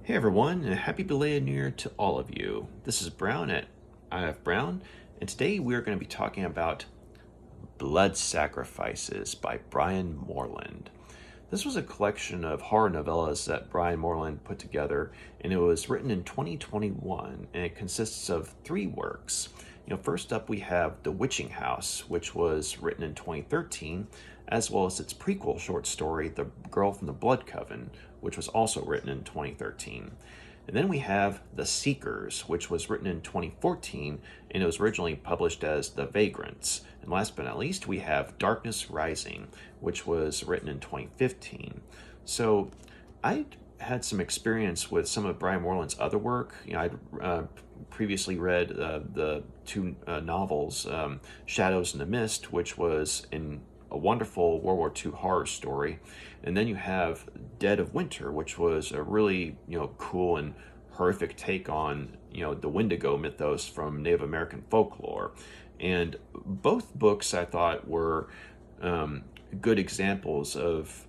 Hey everyone, and happy belated New Year to all of you. This is Brown at IF Brown, and today we're going to be talking about Blood Sacrifices by Brian Moreland. This was a collection of horror novellas that Brian Moreland put together, and it was written in 2021, and it consists of three works. First up we have The Witching House, which was written in 2013, as well as its prequel short story, The Girl from the Blood Coven, which was also written in 2013. And then we have The Seekers, which was written in 2014, and it was originally published as The Vagrants. And last but not least, we have Darkness Rising, which was written in 2015. So I had some experience with some of Brian Moreland's other work. I'd previously read the two novels, Shadows in the Mist, which was in a wonderful World War II horror story, and then you have Dead of Winter, which was a really cool and horrific take on the Wendigo mythos from Native American folklore. And both books I thought were good examples of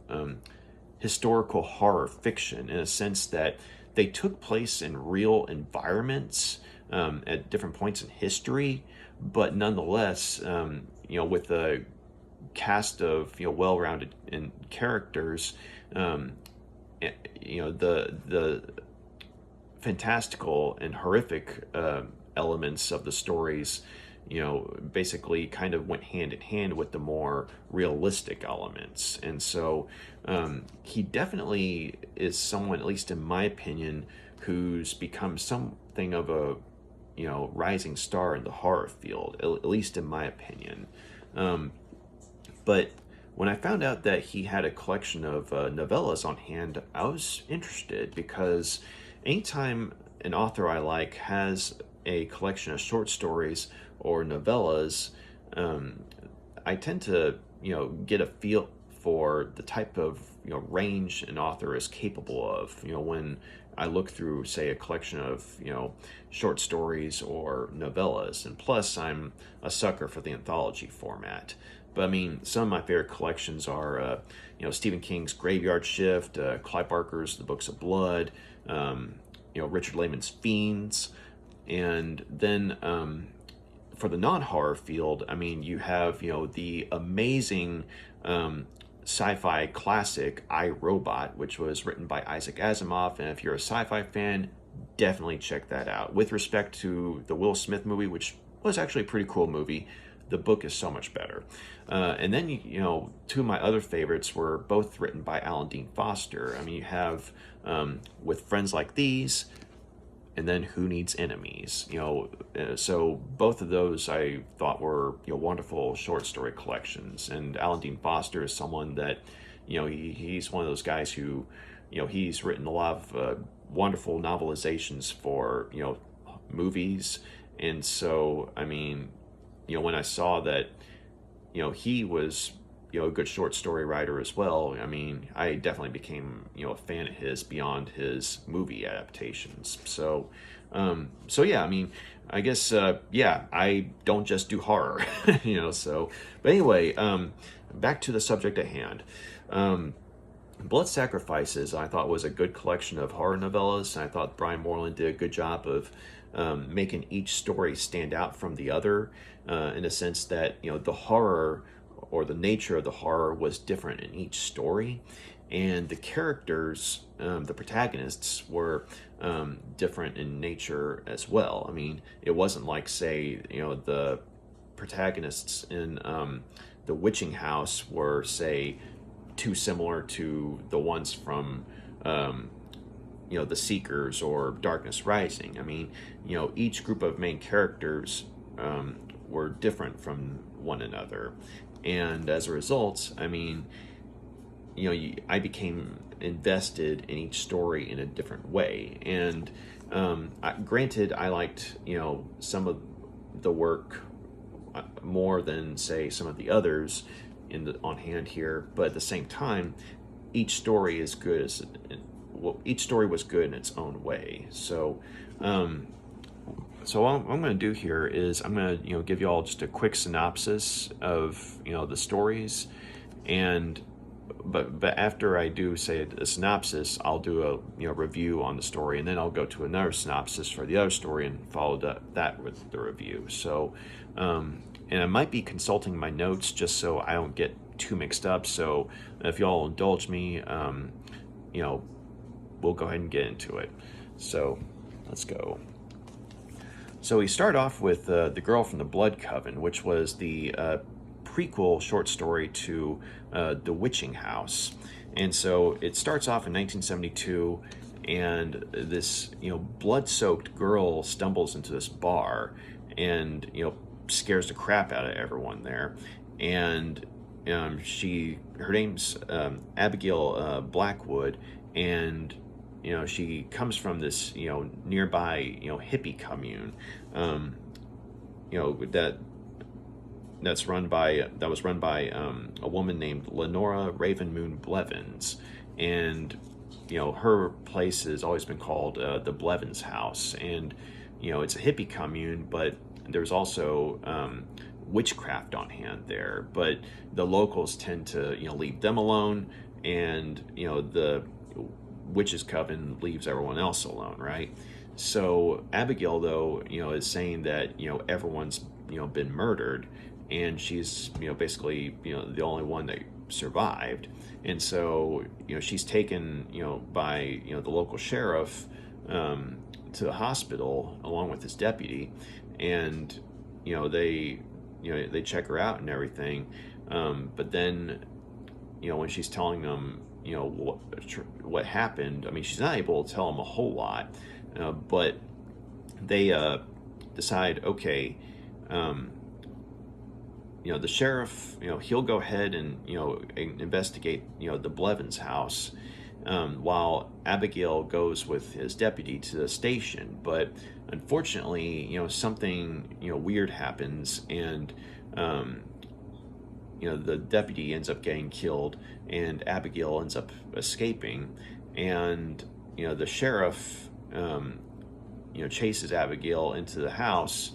historical horror fiction, in a sense that they took place in real environments at different points in history, but nonetheless, with a cast of well-rounded characters, the fantastical and horrific elements of the stories basically kind of went hand in hand with the more realistic elements. And so he definitely is someone, at least in my opinion, who's become something of a rising star in the horror field, at least in my opinion. But when I found out that he had a collection of novellas on hand, I was interested, because anytime an author I like has a collection of short stories or novellas, I tend to get a feel for the type of range an author is capable of. When I look through, say, a collection of short stories or novellas, and plus I'm a sucker for the anthology format. But I mean, some of my favorite collections are Stephen King's Graveyard Shift, Clive Barker's The Books of Blood, Richard Lehman's Fiends, and then for the non-horror field, I mean, you have the amazing sci-fi classic I, Robot, which was written by Isaac Asimov, and if you're a sci-fi fan, definitely check that out. With respect to the Will Smith movie, which was actually a pretty cool movie, the book is so much better. And then, two of my other favorites were both written by Alan Dean Foster. I mean, you have With Friends Like These, and then Who Needs Enemies? So both of those I thought were wonderful short story collections. And Alan Dean Foster is someone that he's one of those guys who he's written a lot of wonderful novelizations for movies. And so I mean, when I saw that he was a good short story writer as well, I mean, I definitely became a fan of his beyond his movie adaptations. So yeah, I mean, I guess I don't just do horror. So but anyway, back to the subject at hand. Blood Sacrifices I thought was a good collection of horror novellas, and I thought Brian Moreland did a good job of making each story stand out from the other, in a sense that the horror or the nature of the horror was different in each story, and the characters, the protagonists, were different in nature as well. I mean, it wasn't like, say, the protagonists in The Witching House were, say, too similar to the ones from The Seekers or Darkness Rising. I mean, each group of main characters were different from one another, and as a result, I mean, I became invested in each story in a different way. And granted, I liked some of the work more than, say, some of the others on hand here, but at the same time, each story is good as each story was good in its own way. So what I'm going to do here is I'm going to give you all just a quick synopsis of the stories, and but after I do say a synopsis, I'll do a review on the story, and then I'll go to another synopsis for the other story and follow that with the review. So, and I might be consulting my notes just so I don't get too mixed up. So if y'all indulge me, we'll go ahead and get into it. So let's go. So we start off with The Girl from the Blood Coven, which was the prequel short story to The Witching House. And so it starts off in 1972, and this blood-soaked girl stumbles into this bar and scares the crap out of everyone there. And her name's Abigail Blackwood, and she comes from this nearby hippie commune that was run by a woman named Lenora Ravenmoon Blevins. And her place has always been called the Blevins House, and it's a hippie commune, but there's also witchcraft on hand there, but the locals tend to leave them alone, and the witches coven leaves everyone else alone, right? So Abigail, though, is saying that everyone's been murdered, and she's basically the only one that survived. And so she's taken by the local sheriff to the hospital along with his deputy, and they check her out and everything, but then when she's telling them what happened, I mean, she's not able to tell them a whole lot, but they decide, okay, the sheriff, he'll go ahead and investigate the Blevins house, while Abigail goes with his deputy to the station. But unfortunately, something weird happens, and the deputy ends up getting killed, and Abigail ends up escaping, and the sheriff chases Abigail into the house,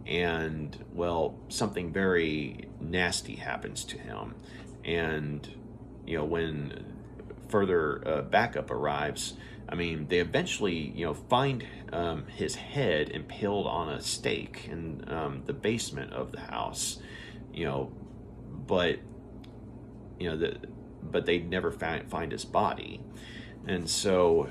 and well, something very nasty happens to him. And when further backup arrives, I mean, they eventually find his head impaled on a stake in the basement of the house, but but they never find his body. And so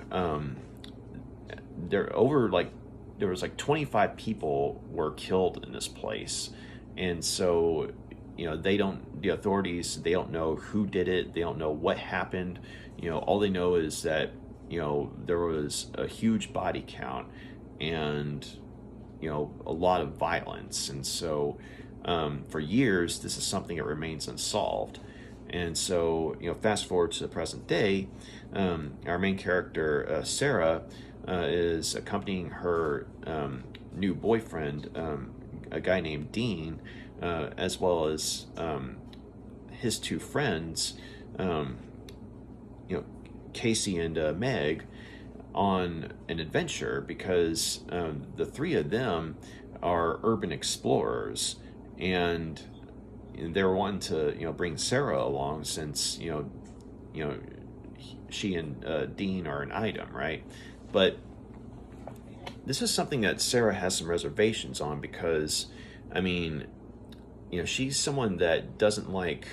there was 25 people were killed in this place. And so the authorities, they don't know who did it, they don't know what happened. All they know is that there was a huge body count, and a lot of violence. And so for years this is something that remains unsolved. And so fast forward to the present day, our main character, Sarah, is accompanying her new boyfriend, a guy named Dean, as well as his two friends, Casey and Meg, on an adventure, because the three of them are urban explorers, and they were wanting to bring Sarah along, since she and Dean are an item, right? But this is something that Sarah has some reservations on, because I mean, she's someone that doesn't like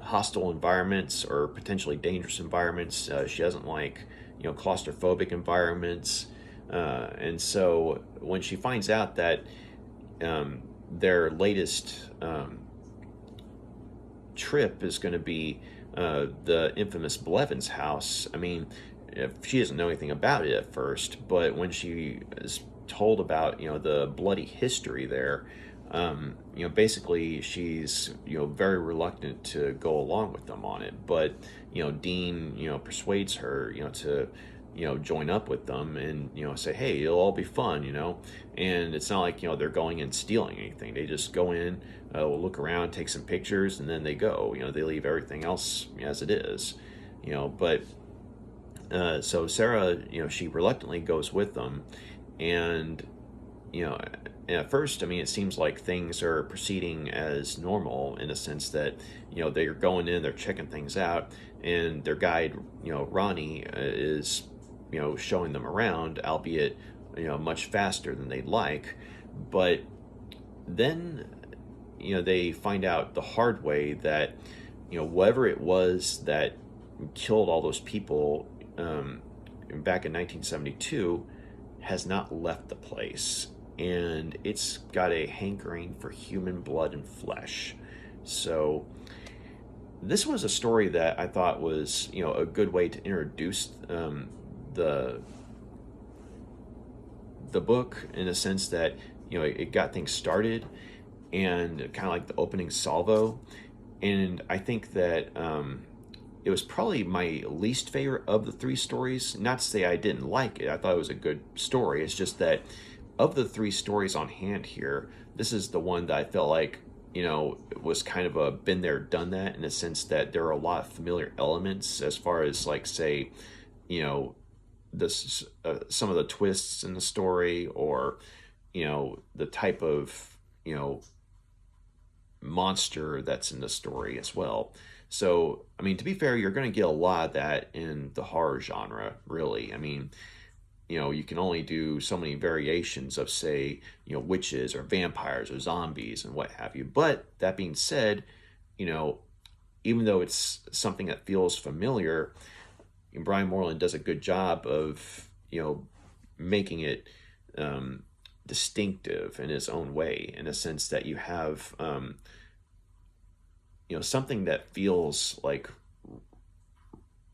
hostile environments or potentially dangerous environments. She doesn't like claustrophobic environments, and so when she finds out that their latest trip is going to be the infamous Blevins house, I mean, she doesn't know anything about it at first, but when she is told about the bloody history there, basically she's very reluctant to go along with them on it. But Dean persuades her to join up with them, and say, hey, it'll all be fun, and it's not like they're going and stealing anything. They just go in, look around, take some pictures, and then they go. They leave everything else as it is. But so Sarah, she reluctantly goes with them, and you know, at first, I mean, it seems like things are proceeding as normal in a sense that, they're going in, they're checking things out, and their guide, Ronnie, is, showing them around, albeit, much faster than they'd like. But then, they find out the hard way that, whatever it was that killed all those people back in 1972 has not left the place, and it's got a hankering for human blood and flesh. So this was a story that I thought was, a good way to introduce the the book, in a sense that, it got things started, and kind of like the opening salvo. And I think that it was probably my least favorite of the three stories. Not to say I didn't like it. I thought it was a good story. It's just that of the three stories on hand here, this is the one that I felt like, it was kind of a been there, done that, in a sense that there are a lot of familiar elements as far as, like, say, this some of the twists in the story, or, the type of, monster that's in the story as well. So, I mean, to be fair, you're going to get a lot of that in the horror genre, really. I mean, you can only do so many variations of, say, witches or vampires or zombies and what have you. But that being said, you know, even though it's something that feels familiar, Brian Moreland does a good job of, making it distinctive in his own way, in a sense that you have, something that feels like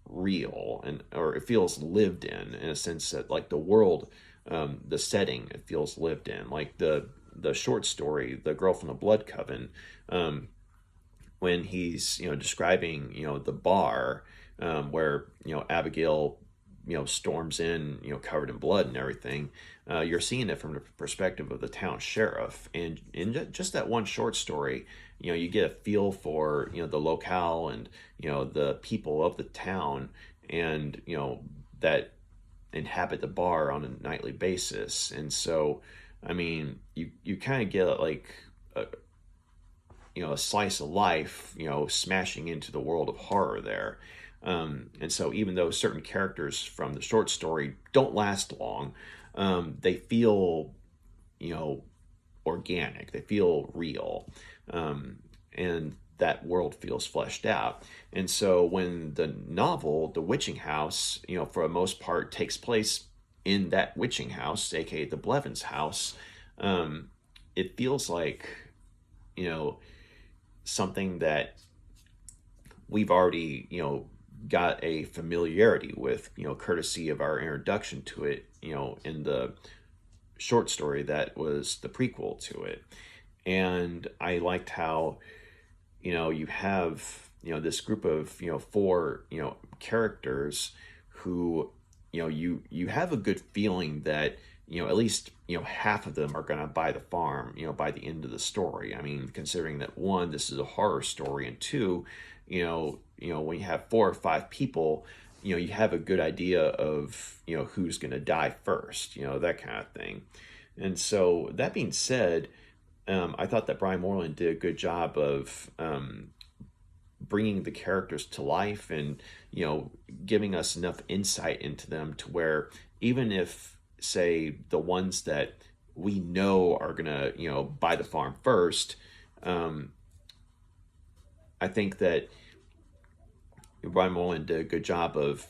real, and or it feels lived in a sense that, like, the world, the setting, it feels lived in. Like the short story, The Girl from the Blood Coven, when he's, describing, the bar, where, Abigail, storms in, covered in blood and everything. You're seeing it from the perspective of the town sheriff, and in just that one short story, you get a feel for, the locale, and, the people of the town, and, that inhabit the bar on a nightly basis. And so, I mean, you kind of get, like, a slice of life, smashing into the world of horror there. And so, even though certain characters from the short story don't last long, they feel, organic. They feel real, and that world feels fleshed out. And so, when the novel, The Witching House, for the most part, takes place in that witching house, aka the Blevins House, it feels like, something that we've already, got a familiarity with, courtesy of our introduction to it, in the short story that was the prequel to it. And I liked how, you have, this group of, four, characters who, you have a good feeling that, at least, half of them are going to buy the farm, by the end of the story. I mean, considering that, one, this is a horror story, and two, when you have 4 or 5 people, you have a good idea of, who's going to die first, that kind of thing. And so, that being said, I thought that Brian Moreland did a good job of bringing the characters to life, and, giving us enough insight into them to where, even if, say, the ones that we know are going to, buy the farm first, I think that Brian Moreland did a good job of,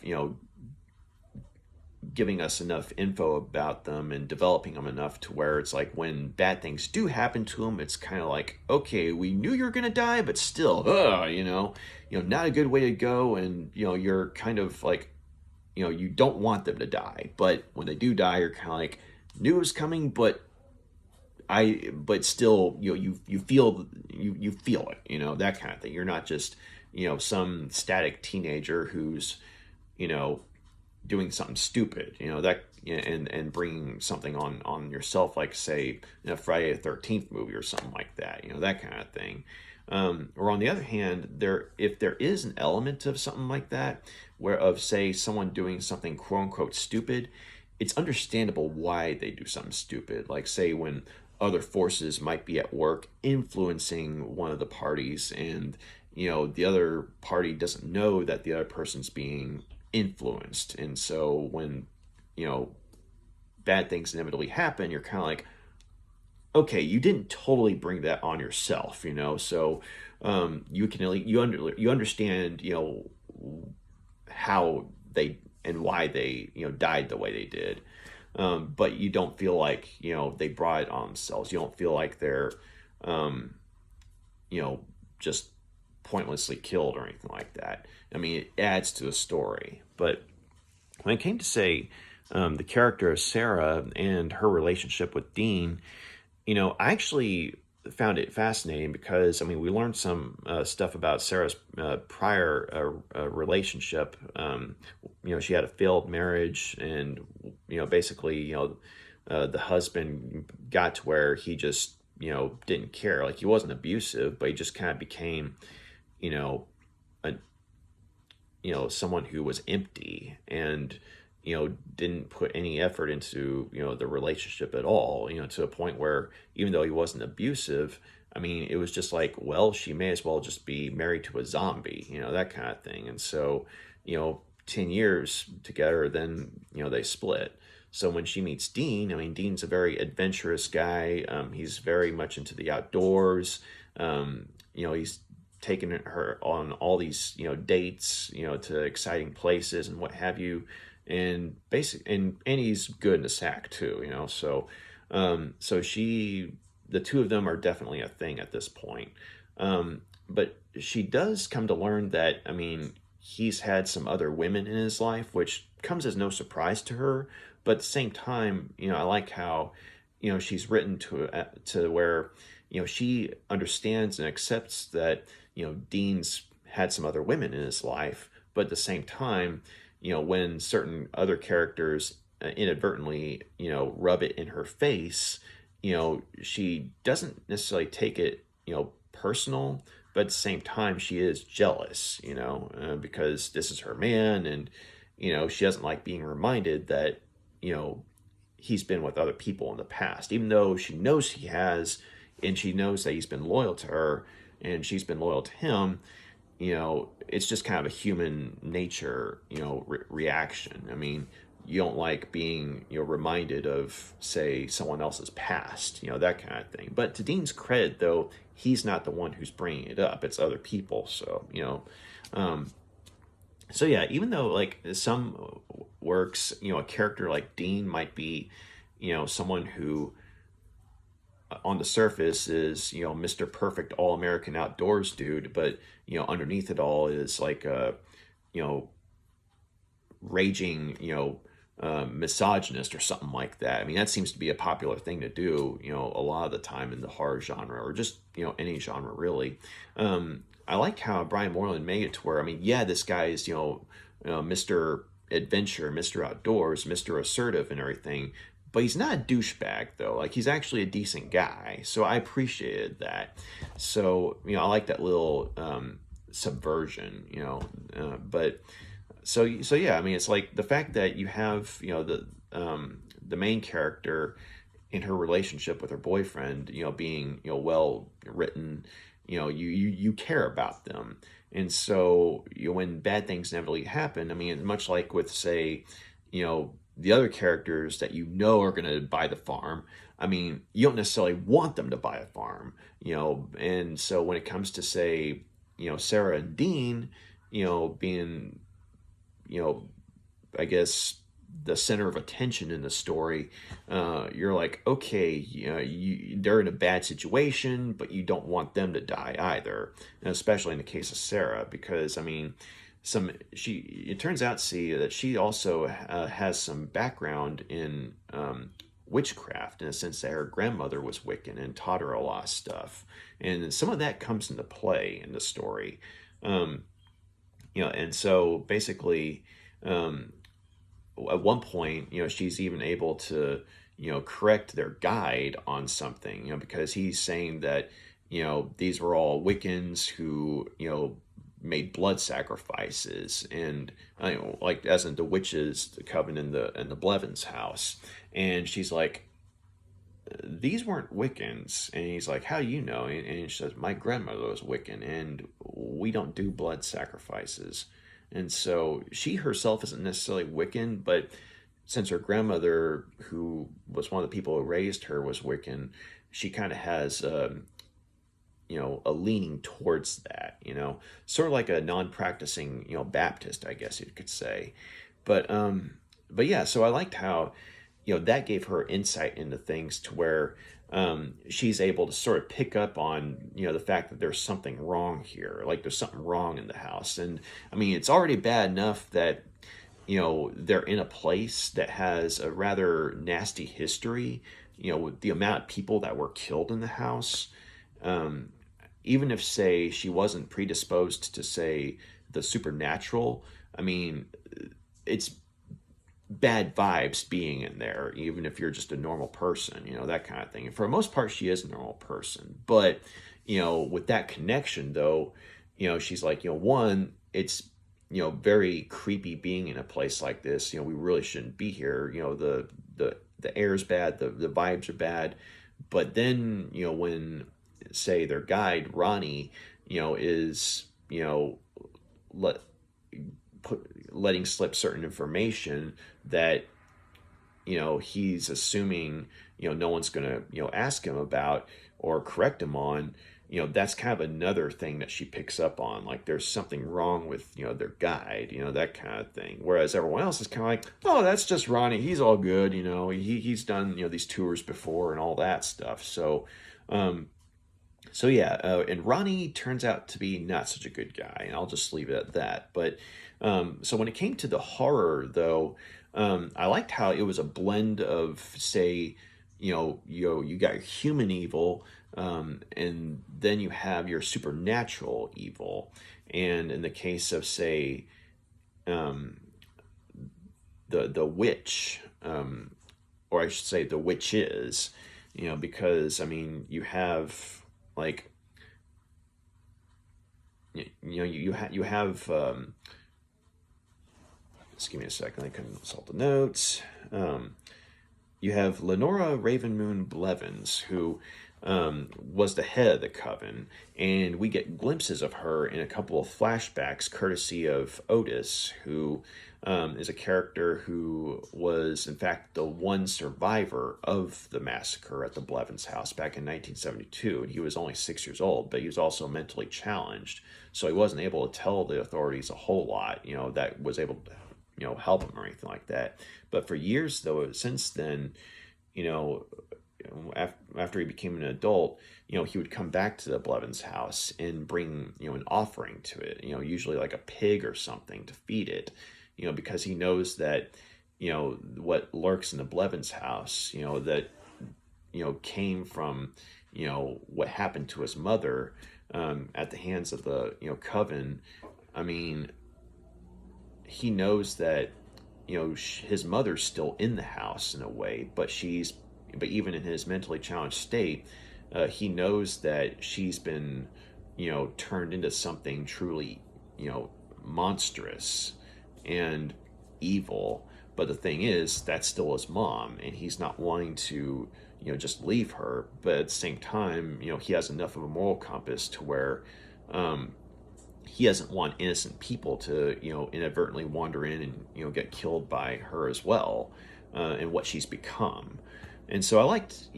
giving us enough info about them and developing them enough to where it's like, when bad things do happen to them, it's kind of like, okay, we knew you were gonna die, but still, not a good way to go, and you're kind of like, you don't want them to die, but when they do die, you're kind of like, knew it was coming, but still, you feel it, that kind of thing. You're not just, some static teenager who's, doing something stupid, and bringing something on yourself, like, say, in a Friday the 13th movie or something like that, that kind of thing. Or on the other hand, if there is an element of something like that, where of, say, someone doing something quote unquote stupid, it's understandable why they do something stupid. Like, say, when other forces might be at work influencing one of the parties, and the other party doesn't know that the other person's being influenced, and so when you know bad things inevitably happen, you're kind of like, okay, you didn't totally bring that on yourself, so you can you understand how they and why they died the way they did, but you don't feel like they brought it on themselves. You don't feel like they're um, just pointlessly killed or anything like that. I mean, it adds to the story. But when it came to, say, the character of Sarah and her relationship with Dean, I actually found it fascinating because, I mean, we learned some stuff about Sarah's prior relationship. She had a failed marriage, and, basically, the husband got to where he just, didn't care. Like, he wasn't abusive, but he just kind of became, you know, a, someone who was empty and, didn't put any effort into, the relationship at all, to a point where even though he wasn't abusive, I mean, it was just like, well, she may as well just be married to a zombie, that kind of thing. And so, 10 years together, then, they split. So when she meets Dean, I mean, Dean's a very adventurous guy. He's very much into the outdoors. He's taken her on all these, dates, to exciting places and what have you. And and he's good in the sack too, so the two of them are definitely a thing at this point. But she does come to learn that, I mean, he's had some other women in his life, which comes as no surprise to her. But at the same time, I like how, she's written to where, she understands and accepts that, Dean's had some other women in his life, but at the same time, when certain other characters inadvertently, rub it in her face, she doesn't necessarily take it, personal, but at the same time, she is jealous, because this is her man, and, she doesn't like being reminded that, he's been with other people in the past, even though she knows he has, and she knows that he's been loyal to her, and she's been loyal to him. It's just kind of a human nature, reaction. I mean, you don't like being, reminded of, say, someone else's past, that kind of thing. But to Dean's credit, though, he's not the one who's bringing it up. It's other people. So, so yeah, even though, like, some works, a character like Dean might be, someone who on the surface is, Mr. Perfect all-American outdoors dude, but, underneath it all is like a, raging, misogynist or something like that. I mean, that seems to be a popular thing to do, a lot of the time in the horror genre, or just, any genre really. I like how Brian Moreland made it to where, I mean, yeah, this guy is, Mr. Adventure, Mr. Outdoors, Mr. Assertive and everything, but he's not a douchebag, though. Like, he's actually a decent guy. So I appreciated that. So, I like that little subversion, but so yeah, I mean, it's like the fact that you have, the main character in her relationship with her boyfriend, being, well written, you care about them. And so, when bad things inevitably happen, I mean, much like with, say, the other characters that are going to buy the farm, I mean, you don't necessarily want them to buy a farm, and so when it comes to, say, Sarah and Dean, being, I guess, the center of attention in the story, you're like, okay, they're in a bad situation, but you don't want them to die either, and especially in the case of Sarah, because, I mean, it turns out, see, that she also has some background in witchcraft, in a sense that her grandmother was Wiccan and taught her a lot of stuff, and some of that comes into play in the story. And so basically, at one point, she's even able to, correct their guide on something, because he's saying that, these were all Wiccans who, made blood sacrifices, and like as in the witches, the coven in the Blevins house, and she's like, these weren't Wiccans. And he's like, how do you know? And she says, my grandmother was Wiccan, and we don't do blood sacrifices. And so she herself isn't necessarily Wiccan, but since her grandmother, who was one of the people who raised her, was Wiccan, she kind of has, a leaning towards that, sort of like a non-practicing, Baptist, I guess you could say. But yeah, so I liked how, that gave her insight into things to where she's able to sort of pick up on, the fact that there's something wrong here, like there's something wrong in the house. And I mean, it's already bad enough that, they're in a place that has a rather nasty history, with the amount of people that were killed in the house. Even if, say, she wasn't predisposed to, say, the supernatural, I mean, it's bad vibes being in there, even if you're just a normal person, that kind of thing. And for the most part, she is a normal person. But, with that connection, though, she's like, one, it's, very creepy being in a place like this. We really shouldn't be here. The air's bad, the vibes are bad. But then, when, say, their guide, Ronnie, is, letting slip certain information that he's assuming no one's gonna ask him about or correct him on, that's kind of another thing that she picks up on, like there's something wrong with their guide, that kind of thing. Whereas everyone else is kind of like, oh, that's just Ronnie, he's all good, he's done these tours before and all that stuff. So yeah, and Ronnie turns out to be not such a good guy, and I'll just leave it at that. But so when it came to the horror, though, I liked how it was a blend of, say, you got your human evil, and then you have your supernatural evil. And in the case of, say, the witch, or I should say the witches, because I mean you have like you have just give me a second, I couldn't consult the notes. You have Lenora Ravenmoon Blevins, who was the head of the coven, and we get glimpses of her in a couple of flashbacks courtesy of Otis, who is a character who was in fact the one survivor of the massacre at the Blevins House back in 1972. And he was only 6 years old, but he was also mentally challenged, so he wasn't able to tell the authorities a whole lot that was able to help him or anything like that. But for years, though, since then, after he became an adult, he would come back to the Blevins house and bring, an offering to it, usually like a pig or something to feed it, because he knows that, what lurks in the Blevins house, that, came from, what happened to his mother at the hands of the, coven. I mean, he knows that, his mother's still in the house in a way, but even in his mentally challenged state, he knows that she's been, turned into something truly, monstrous and evil. But the thing is, that's still his mom, and he's not wanting to, just leave her. But at the same time, he has enough of a moral compass to where, he doesn't want innocent people to, inadvertently wander in and, get killed by her as well, and what she's become. And so I liked,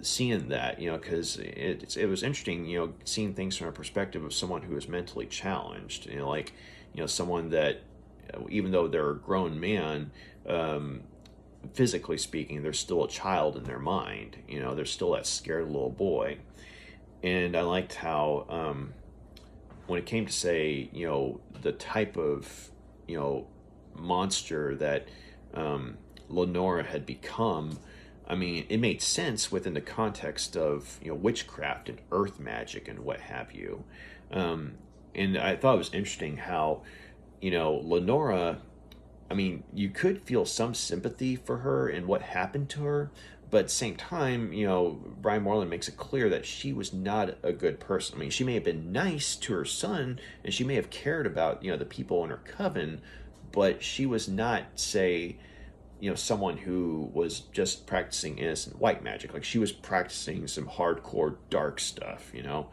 seeing that, because it was interesting, seeing things from a perspective of someone who is mentally challenged, someone that, even though they're a grown man, physically speaking, they're still a child in their mind, they're still that scared little boy. And I liked how, when it came to, say, the type of, monster that Lenora had become, I mean, it made sense within the context of, witchcraft and earth magic and what have you. And I thought it was interesting how, Lenora, I mean, you could feel some sympathy for her and what happened to her, but at the same time, you know, Brian Moreland makes it clear that she was not a good person. I mean, she may have been nice to her son, and she may have cared about, you know, the people in her coven, but she was not, say, you know, someone who was just practicing innocent white magic. Like, she was practicing some hardcore dark stuff, you know.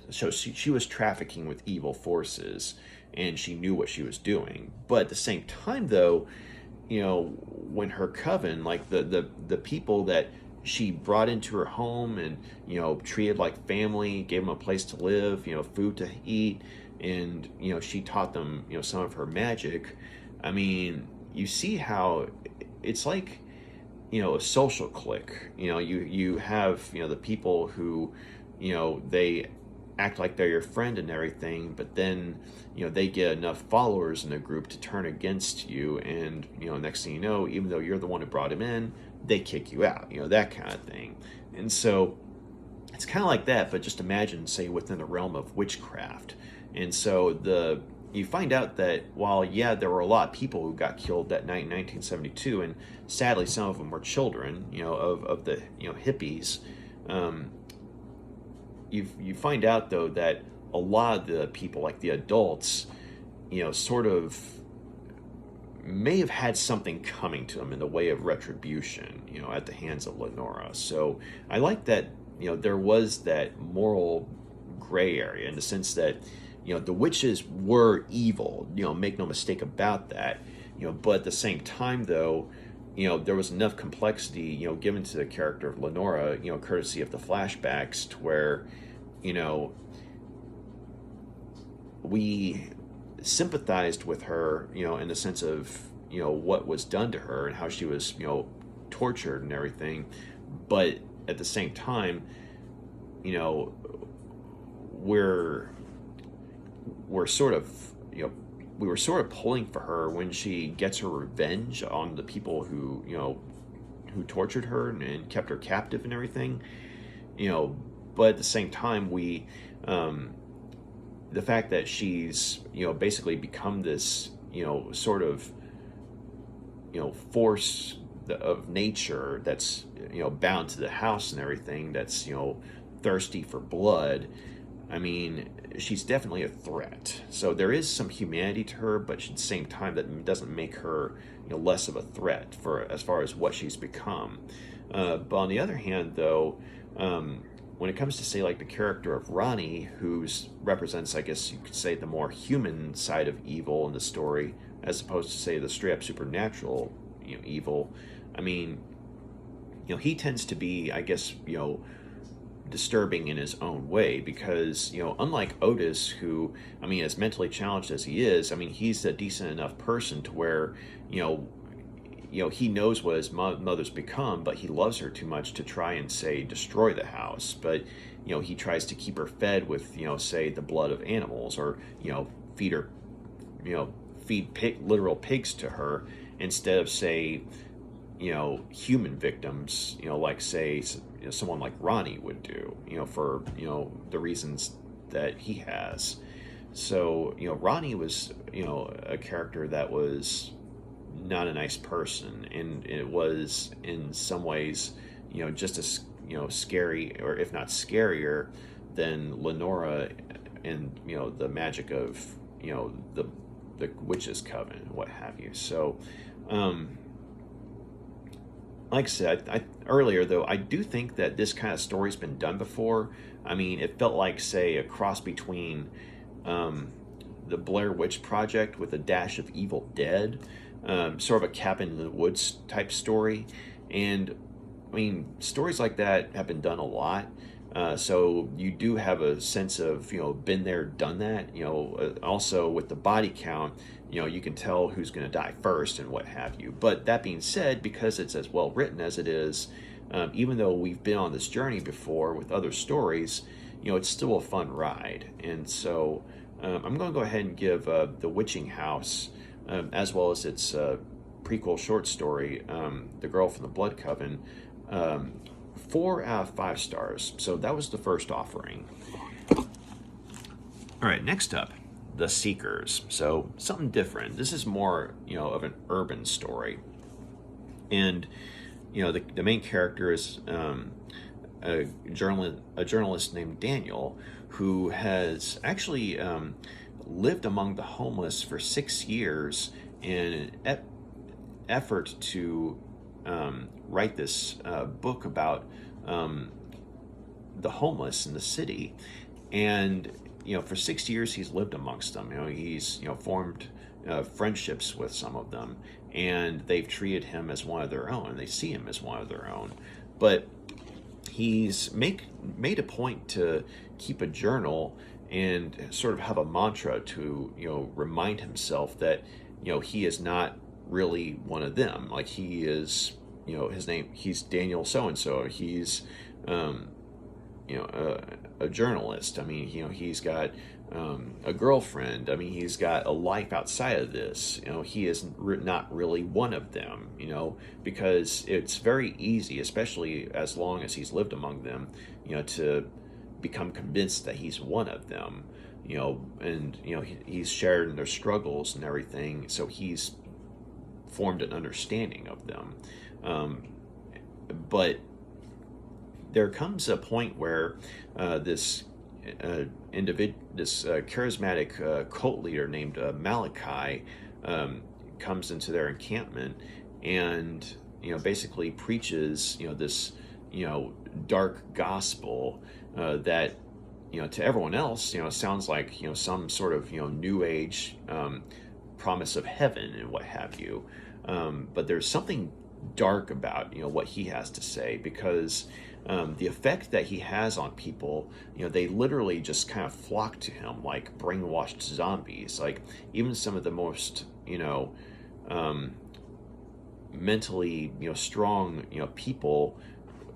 So she was trafficking with evil forces, and she knew what she was doing. But at the same time, though, you know, when her coven, like the people that she brought into her home and, you know, treated like family, gave them a place to live, you know, food to eat, and, you know, she taught them, you know, some of her magic. I mean, you see how it's like, you know, a social clique. You know, you have, you know, the people who, you know, they act like they're your friend and everything, but then, you know, they get enough followers in a group to turn against you, and, you know, next thing you know, even though you're the one who brought him in, they kick you out, you know, that kind of thing. And so it's kind of like that, but just imagine, say, within the realm of witchcraft. And so you find out that while, yeah, there were a lot of people who got killed that night in 1972, and sadly some of them were children, you know, of the, you know, hippies. You find out, though, that a lot of the people, like the adults, you know, sort of may have had something coming to them in the way of retribution, you know, at the hands of Lenora. So I like that, you know, there was that moral gray area in the sense that, you know, the witches were evil, you know, make no mistake about that, you know, but at the same time, though, you know, there was enough complexity, you know, given to the character of Lenora, you know, courtesy of the flashbacks, to where, you know, we sympathized with her, you know, in the sense of, you know, what was done to her and how she was, you know, tortured and everything. But at the same time, you know, we're sort of, you know, we were sort of pulling for her when she gets her revenge on the people who, you know, who tortured her and kept her captive and everything, you know. But at the same time, the fact that she's, you know, basically become this, you know, sort of, you know, force of nature that's, you know, bound to the house and everything, that's, you know, thirsty for blood. I mean, she's definitely a threat. So there is some humanity to her, but at the same time, that doesn't make her, you know, less of a threat for as far as what she's become. But on the other hand, though, when it comes to, say, like the character of Ronnie, who represents, I guess you could say, the more human side of evil in the story, as opposed to, say, the straight up supernatural, you know, evil. I mean, you know, he tends to be, I guess, you know, disturbing in his own way, because, you know, unlike Otis, who, I mean, as mentally challenged as he is, I mean, he's a decent enough person to where, you know, he knows what his mother's become, but he loves her too much to try and, say, destroy the house. But, you know, he tries to keep her fed with, you know, say, the blood of animals, or, you know, feed her, you know, literal pigs to her, instead of, say, you know, human victims, you know, like, say, you know, someone like Ronnie would do, you know, for, you know, the reasons that he has. So, you know, Ronnie was, you know, a character that was not a nice person, and it was in some ways, you know, just as, you know, scary, or if not scarier, than Lenora and, you know, the magic of, you know, the witches' coven and what have you. So, like I said, earlier, though, I do think that this kind of story's been done before. I mean, it felt like, say, a cross between the Blair Witch Project with a dash of Evil Dead, sort of a cabin in the woods type story. And, I mean, stories like that have been done a lot. So you do have a sense of, you know, been there, done that. You know, also with the body count, you know, you can tell who's going to die first and what have you. But that being said, because it's as well written as it is, even though we've been on this journey before with other stories, you know, it's still a fun ride. And so I'm going to go ahead and give The Witching House, as well as its prequel short story, The Girl from the Blood Coven, 4 out of 5 stars. So that was the first offering. All right, next up, The Seekers. So something different. This is more, you know, of an urban story. And the main character is a journalist named Daniel, who has actually lived among the homeless for 6 years in an effort to write this book about the homeless in the city. And for 6 years he's lived amongst them. He's formed friendships with some of them, and they've treated him as one of their own. They see him as one of their own, but he's made a point to keep a journal and sort of have a mantra to remind himself that he is not really one of them. Like, he is, he's Daniel so and so. He's a journalist. I mean, he's got a girlfriend. I mean, he's got a life outside of this. He is not really one of them, because it's very easy, especially as long as he's lived among them, to become convinced that he's one of them, and, he's shared in their struggles and everything. So he's formed an understanding of them. But there comes a point where this charismatic cult leader named Malachi comes into their encampment and basically preaches this dark gospel that to everyone else sounds like some sort of new age promise of heaven and what have you, but there's something dark about what he has to say, because the effect that he has on people, they literally just kind of flock to him like brainwashed zombies. Like, even some of the most mentally strong people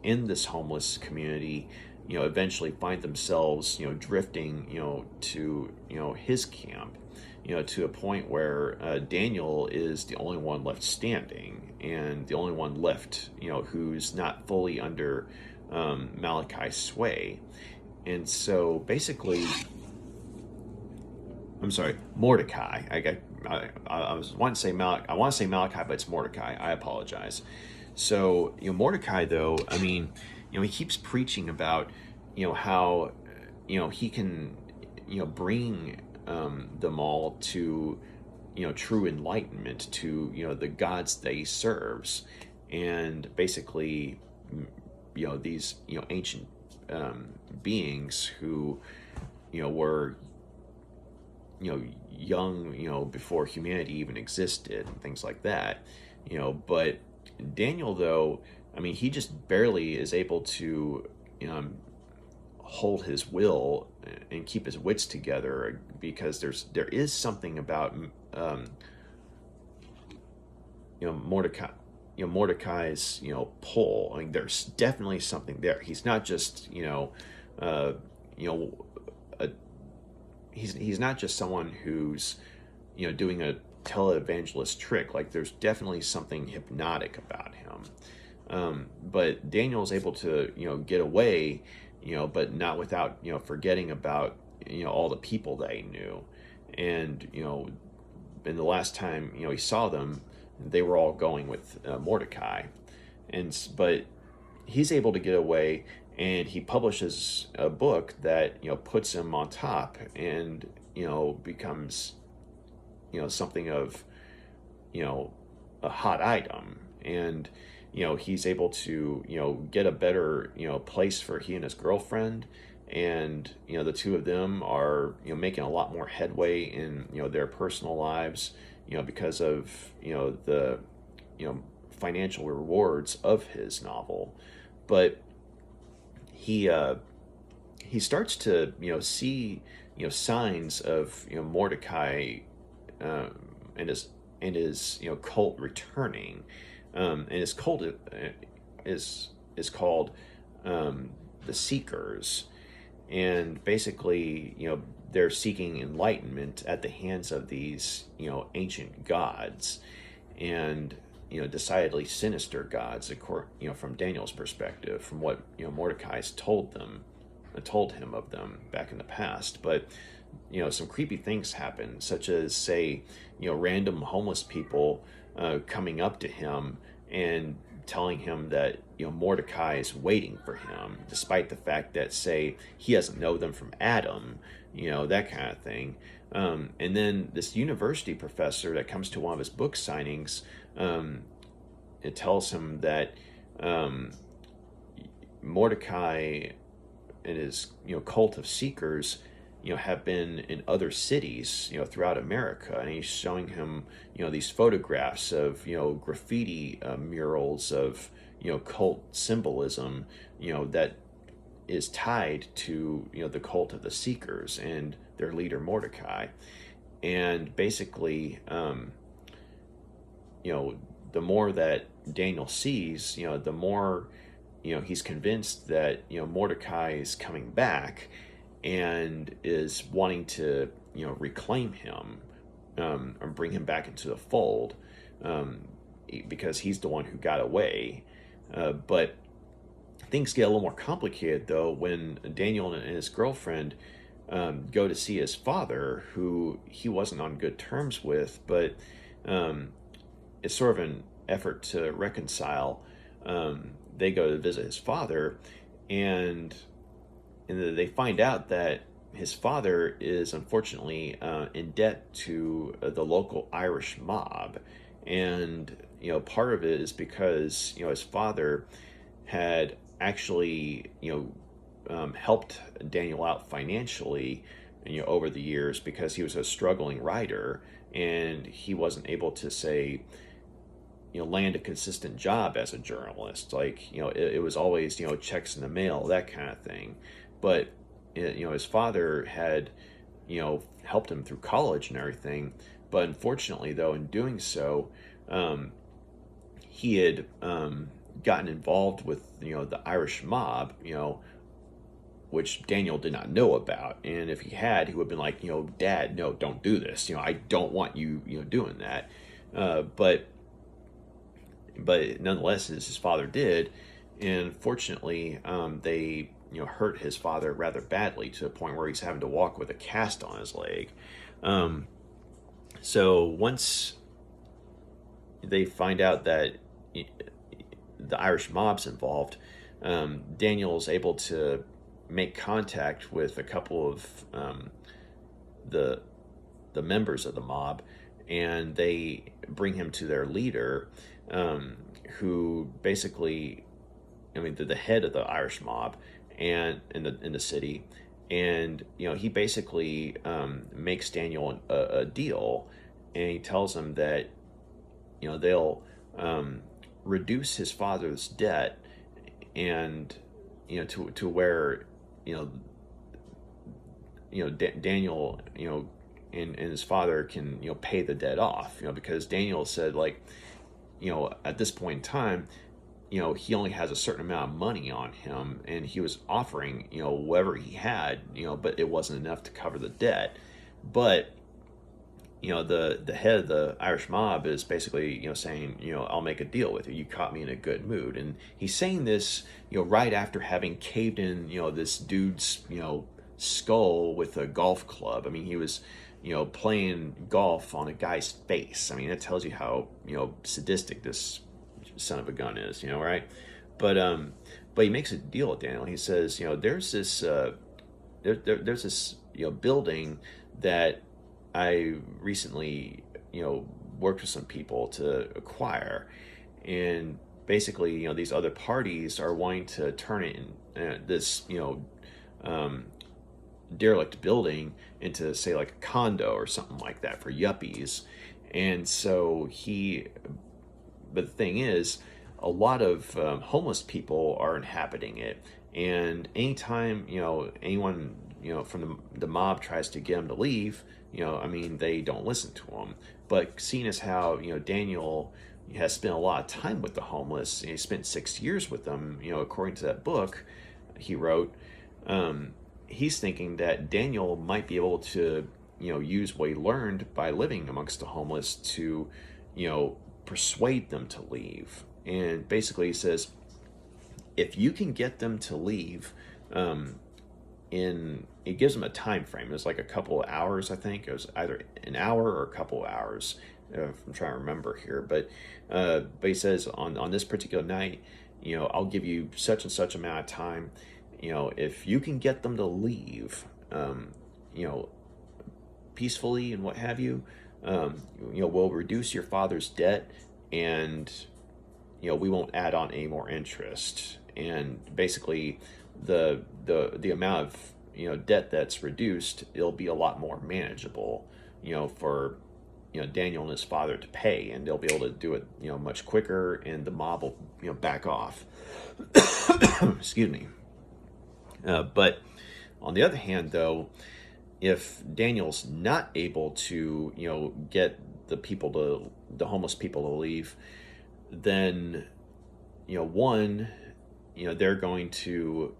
in this homeless community eventually find themselves drifting to his camp, to a point where Daniel is the only one left standing, and the only one left who's not fully under Malachi's sway. And so basically, I'm sorry, Mordecai. I want to say Malachi, but it's Mordecai. I apologize. So Mordecai, though, I mean, he keeps preaching about how he can bring them all to true enlightenment, to the gods that he serves, and basically these ancient beings who were young before humanity even existed and things like that. But Daniel, though, I mean, he just barely is able to hold his will and keep his wits together, because there is something about Mordecai's pull. I mean, there's definitely something there. He's not just he's not just someone who's doing a televangelist trick. Like, there's definitely something hypnotic about him. But Daniel's able to get away, but not without forgetting about all the people that he knew. And in the last time he saw them, they were all going with Mordecai. But he's able to get away, and he publishes a book that puts him on top, and becomes something of a hot item. And he's able to get a better place for he and his girlfriend, and the two of them are making a lot more headway in their personal lives, because of the financial rewards of his novel. But he starts to see signs of Mordecai and his cult returning, and his cult is called the Seekers. And basically they're seeking enlightenment at the hands of these ancient gods, and decidedly sinister gods, from Daniel's perspective, from what Mordecai's told him of them back in the past. But some creepy things happen, such as, say, random homeless people coming up to him and telling him that Mordecai is waiting for him, despite the fact that, say, he doesn't know them from Adam, that kind of thing. And then this university professor that comes to one of his book signings, it tells him that Mordecai and his cult of seekers have been in other cities throughout America, and he's showing him these photographs of graffiti murals of cult symbolism that is tied to the cult of the seekers and their leader Mordecai. And basically the more that Daniel sees, the more he's convinced that Mordecai is coming back and is wanting to reclaim him, or bring him back into the fold, because he's the one who got away. But things get a little more complicated though when Daniel and his girlfriend go to see his father, who he wasn't on good terms with, but it's sort of an effort to reconcile. They go to visit his father, and they find out that his father is unfortunately in debt to the local Irish mob. And part of it is because his father had actually helped Daniel out financially over the years, because he was a struggling writer and he wasn't able to, say, land a consistent job as a journalist. Like, it was always, checks in the mail, that kind of thing. But, his father had, helped him through college and everything. But unfortunately, though, in doing so, he had gotten involved with, the Irish mob, which Daniel did not know about. And if he had, he would have been like, Dad, no, don't do this. I don't want you, doing that. But nonetheless, as his father did, and fortunately, they hurt his father rather badly, to the point where he's having to walk with a cast on his leg. So once they find out that the Irish mob's involved, Daniel's able to make contact with a couple of the members of the mob, and they bring him to their leader, who basically, the head of the Irish mob and in the city. And he basically makes Daniel a deal, and he tells him that they'll reduce his father's debt, and to where Daniel and his father can pay the debt off, because Daniel said, like, at this point in time, he only has a certain amount of money on him, and he was offering whatever he had, but it wasn't enough to cover the debt. But the head of the Irish mob is basically saying, I'll make a deal with you. You caught me in a good mood. And he's saying this right after having caved in this dude's skull with a golf club. I mean, he was playing golf on a guy's face. I mean, that tells you how sadistic this son of a gun is, right? But he makes a deal with Daniel. He says, there's this there's this building that I recently worked with some people to acquire, and basically these other parties are wanting to turn it in this derelict building into, say, like a condo or something like that for yuppies. And so but the thing is, a lot of homeless people are inhabiting it, and anytime anyone from the mob tries to get them to leave, they don't listen to them. But seeing as how Daniel has spent a lot of time with the homeless, he spent 6 years with them, according to that book he wrote, he's thinking that Daniel might be able to use what he learned by living amongst the homeless to persuade them to leave. And basically he says, if you can get them to leave it gives them a time frame. It was like a couple of hours, I think. It was either an hour or a couple of hours. I'm trying to remember here, but he says on this particular night, I'll give you such and such amount of time. If you can get them to leave, you know, peacefully and what have you, we'll reduce your father's debt, and we won't add on any more interest. And basically, the amount of debt that's reduced, it'll be a lot more manageable, for Daniel and his father to pay, and they'll be able to do it much quicker, and the mob will back off. Excuse me. But on the other hand, though, if Daniel's not able to get the homeless people to leave, then one, they're going to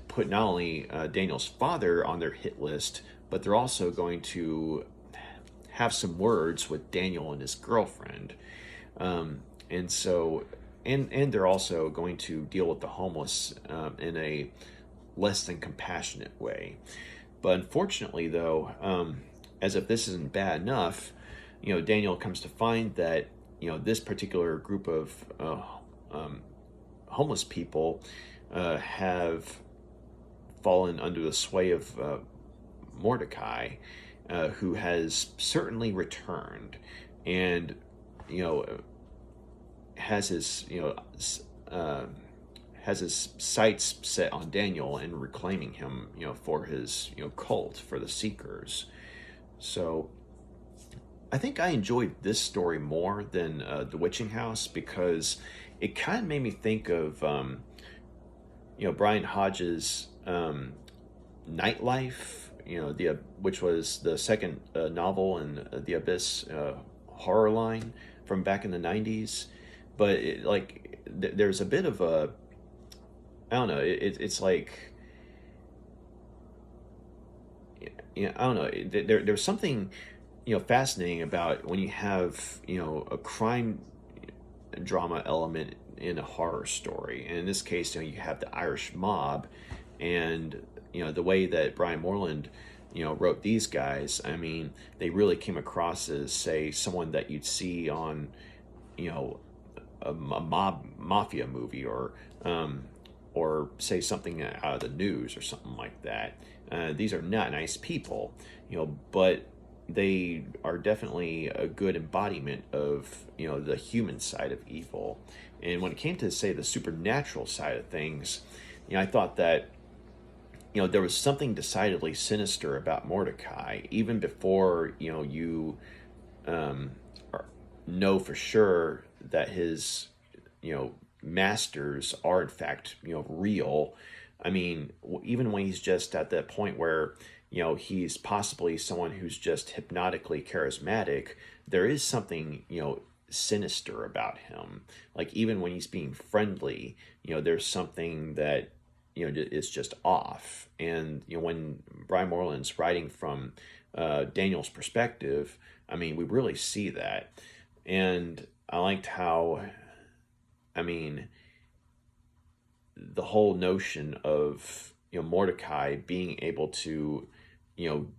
put not only Daniel's father on their hit list, but they're also going to have some words with Daniel and his girlfriend. And so, and they're also going to deal with the homeless in a less than compassionate way. But unfortunately, though, as if this isn't bad enough, Daniel comes to find that this particular group of homeless people have fallen under the sway of Mordecai, who has certainly returned, and has his has his sights set on Daniel and reclaiming him, for his cult, for the Seekers. So I think I enjoyed this story more than The Witching House, because it kind of made me think of Brian Hodges' Nightlife, which was the second novel in the Abyss horror line from back in the 90s. But there's a bit of a, I don't know, it's like, I don't know, there's something fascinating about when you have a crime drama element in a horror story. And in this case, you have the Irish mob, and the way that Brian Moreland wrote these guys. I mean, they really came across as, say, someone that you'd see on a mafia movie, or say something out of the news or something like that. These are not nice people, but they are definitely a good embodiment of the human side of evil. And when it came to, say, the supernatural side of things, I thought that there was something decidedly sinister about Mordecai, even before you know for sure that his masters are in fact real. I mean, even when he's just at that point where he's possibly someone who's just hypnotically charismatic, there is something sinister about him. Like, even when he's being friendly, there's something that is just off. And when Brian Moreland's writing from Daniel's perspective, I mean, we really see that. And I liked how, I mean, the whole notion of Mordecai being able to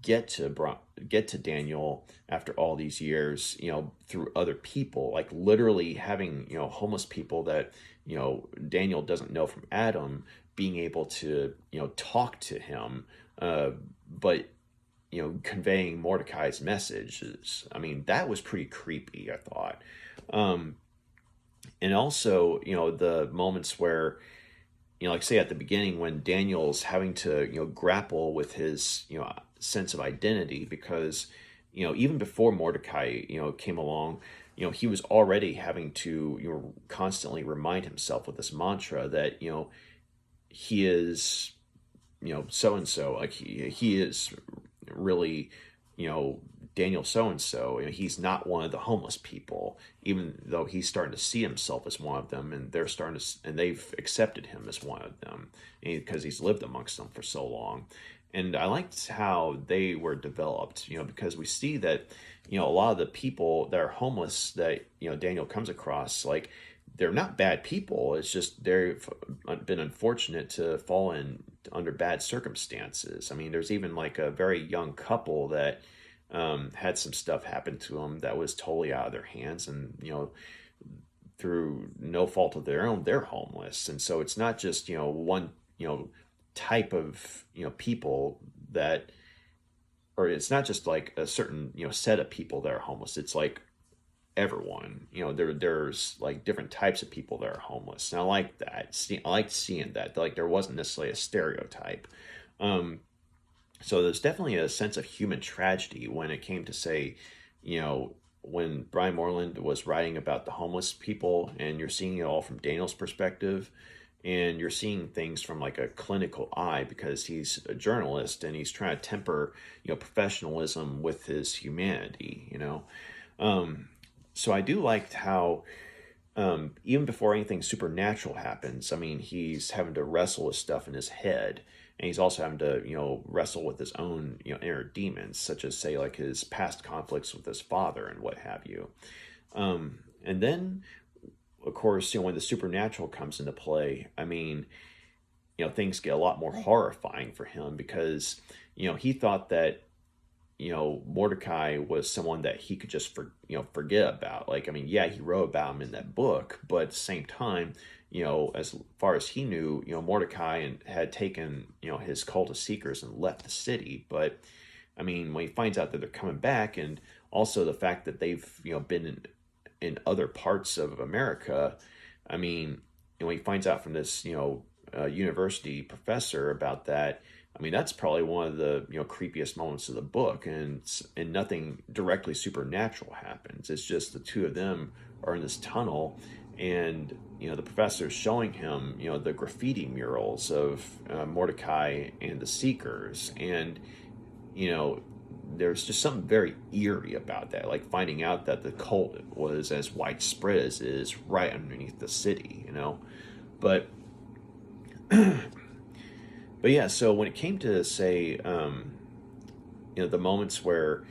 get to Daniel after all these years, through other people, like literally having homeless people that Daniel doesn't know from Adam, being able to talk to him, but conveying Mordecai's messages. I mean, that was pretty creepy, I thought. And also the moments where like, say, at the beginning, when Daniel's having to grapple with his sense of identity, because even before Mordecai came along, he was already having to constantly remind himself with this mantra that he is so and so, like he is really Daniel so and so. He's not one of the homeless people, even though he's starting to see himself as one of them, and they've accepted him as one of them because he's lived amongst them for so long. And I liked how they were developed, because we see that a lot of the people that are homeless that Daniel comes across, like, they're not bad people. It's just they've been unfortunate to fall under bad circumstances. I mean, there's even like a very young couple that had some stuff happen to them that was totally out of their hands, and through no fault of their own, they're homeless. And so it's not just one type of people that, or it's not just like a certain set of people that are homeless. It's like everyone. There's like different types of people that are homeless, and I like that. I like seeing that. Like there wasn't necessarily a stereotype. So there's definitely a sense of human tragedy when it came to, say, when Brian Moreland was writing about the homeless people, and you're seeing it all from Daniel's perspective, and you're seeing things from like a clinical eye because he's a journalist and he's trying to temper, professionalism with his humanity, So I do like how, even before anything supernatural happens, I mean, he's having to wrestle with stuff in his head, and he's also having to, wrestle with his own, inner demons, such as, say, like his past conflicts with his father and what have you. And then, of course, when the supernatural comes into play, I mean, things get a lot more horrifying for him because, he thought that, Mordecai was someone that he could just forget about. Like, I mean, yeah, he wrote about him in that book, but at the same time, as far as he knew, Mordecai had taken, his cult of seekers and left the city. But I mean, when he finds out that they're coming back, and also the fact that they've, been in other parts of America, I mean, when he finds out from this, university professor about that, I mean, that's probably one of the creepiest moments of the book, and nothing directly supernatural happens. It's just the two of them are in this tunnel, and the professor's showing him the graffiti murals of Mordecai and the Seekers, and there's just something very eerie about that, like finding out that the cult was as widespread as it is right underneath the city, but. But yeah, so when it came to, say, the moments where,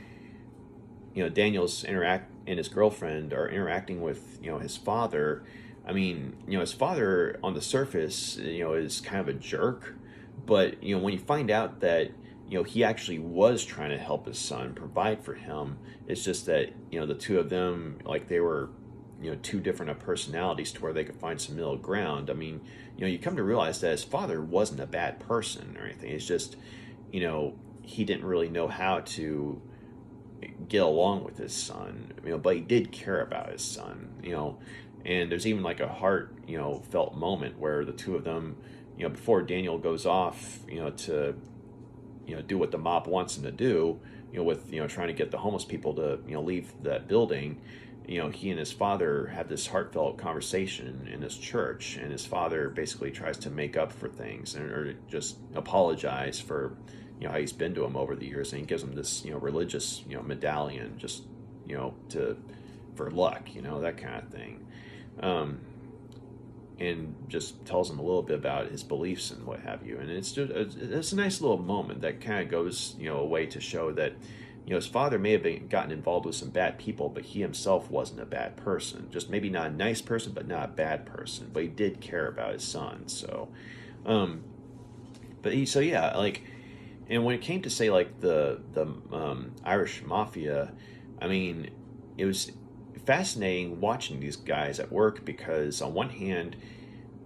Daniel's and his girlfriend are interacting with, his father, I mean, his father on the surface, is kind of a jerk, but, when you find out that, he actually was trying to help his son, provide for him, it's just that, the two of them, like they were, two different personalities to where they could find some middle ground. I mean, you come to realize that his father wasn't a bad person or anything. It's just, he didn't really know how to get along with his son, but he did care about his son, and there's even like a heart, felt moment where the two of them, before Daniel goes off, to, do what the mob wants him to do, with, trying to get the homeless people to, leave that building. He and his father have this heartfelt conversation in his church, and his father basically tries to make up for things or just apologize for, how he's been to him over the years, and he gives him this, religious, medallion just, for luck, that kind of thing, and just tells him a little bit about his beliefs and what have you, and it's a nice little moment that kind of goes, a way to show that. His father may have gotten involved with some bad people, but he himself wasn't a bad person. Just maybe not a nice person, but not a bad person. But he did care about his son. So, yeah, like, and when it came to, say, like the Irish mafia, I mean, it was fascinating watching these guys at work because on one hand,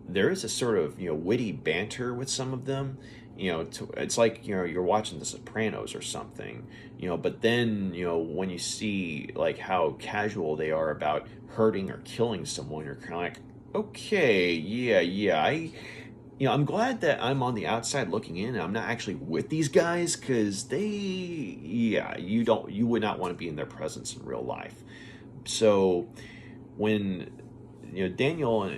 there is a sort of witty banter with some of them. It's like you're watching The Sopranos or something. But then when you see like how casual they are about hurting or killing someone, you're kind of like, okay, yeah, I'm glad that I'm on the outside looking in and I'm not actually with these guys, because you would not want to be in their presence in real life. So when Daniel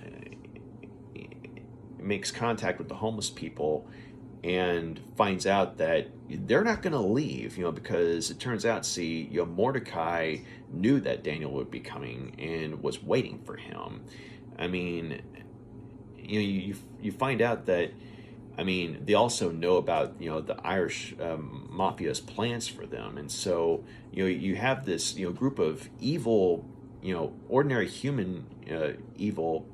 makes contact with the homeless people and finds out that they're not going to leave, because it turns out, Mordecai knew that Daniel would be coming and was waiting for him. I mean, you find out that, I mean, they also know about, the Irish mafia's plans for them. And so, you have this, group of evil, ordinary human evil,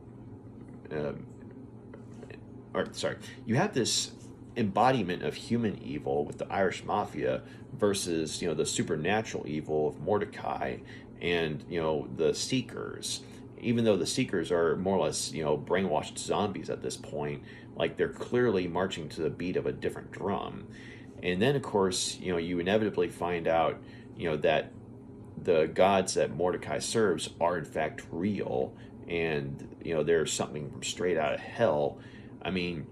you have this embodiment of human evil with the Irish Mafia versus, the supernatural evil of Mordecai and, the Seekers. Even though the Seekers are more or less, brainwashed zombies at this point, like they're clearly marching to the beat of a different drum. And then, of course, you inevitably find out, that the gods that Mordecai serves are in fact real, and there's something from straight out of hell. I mean,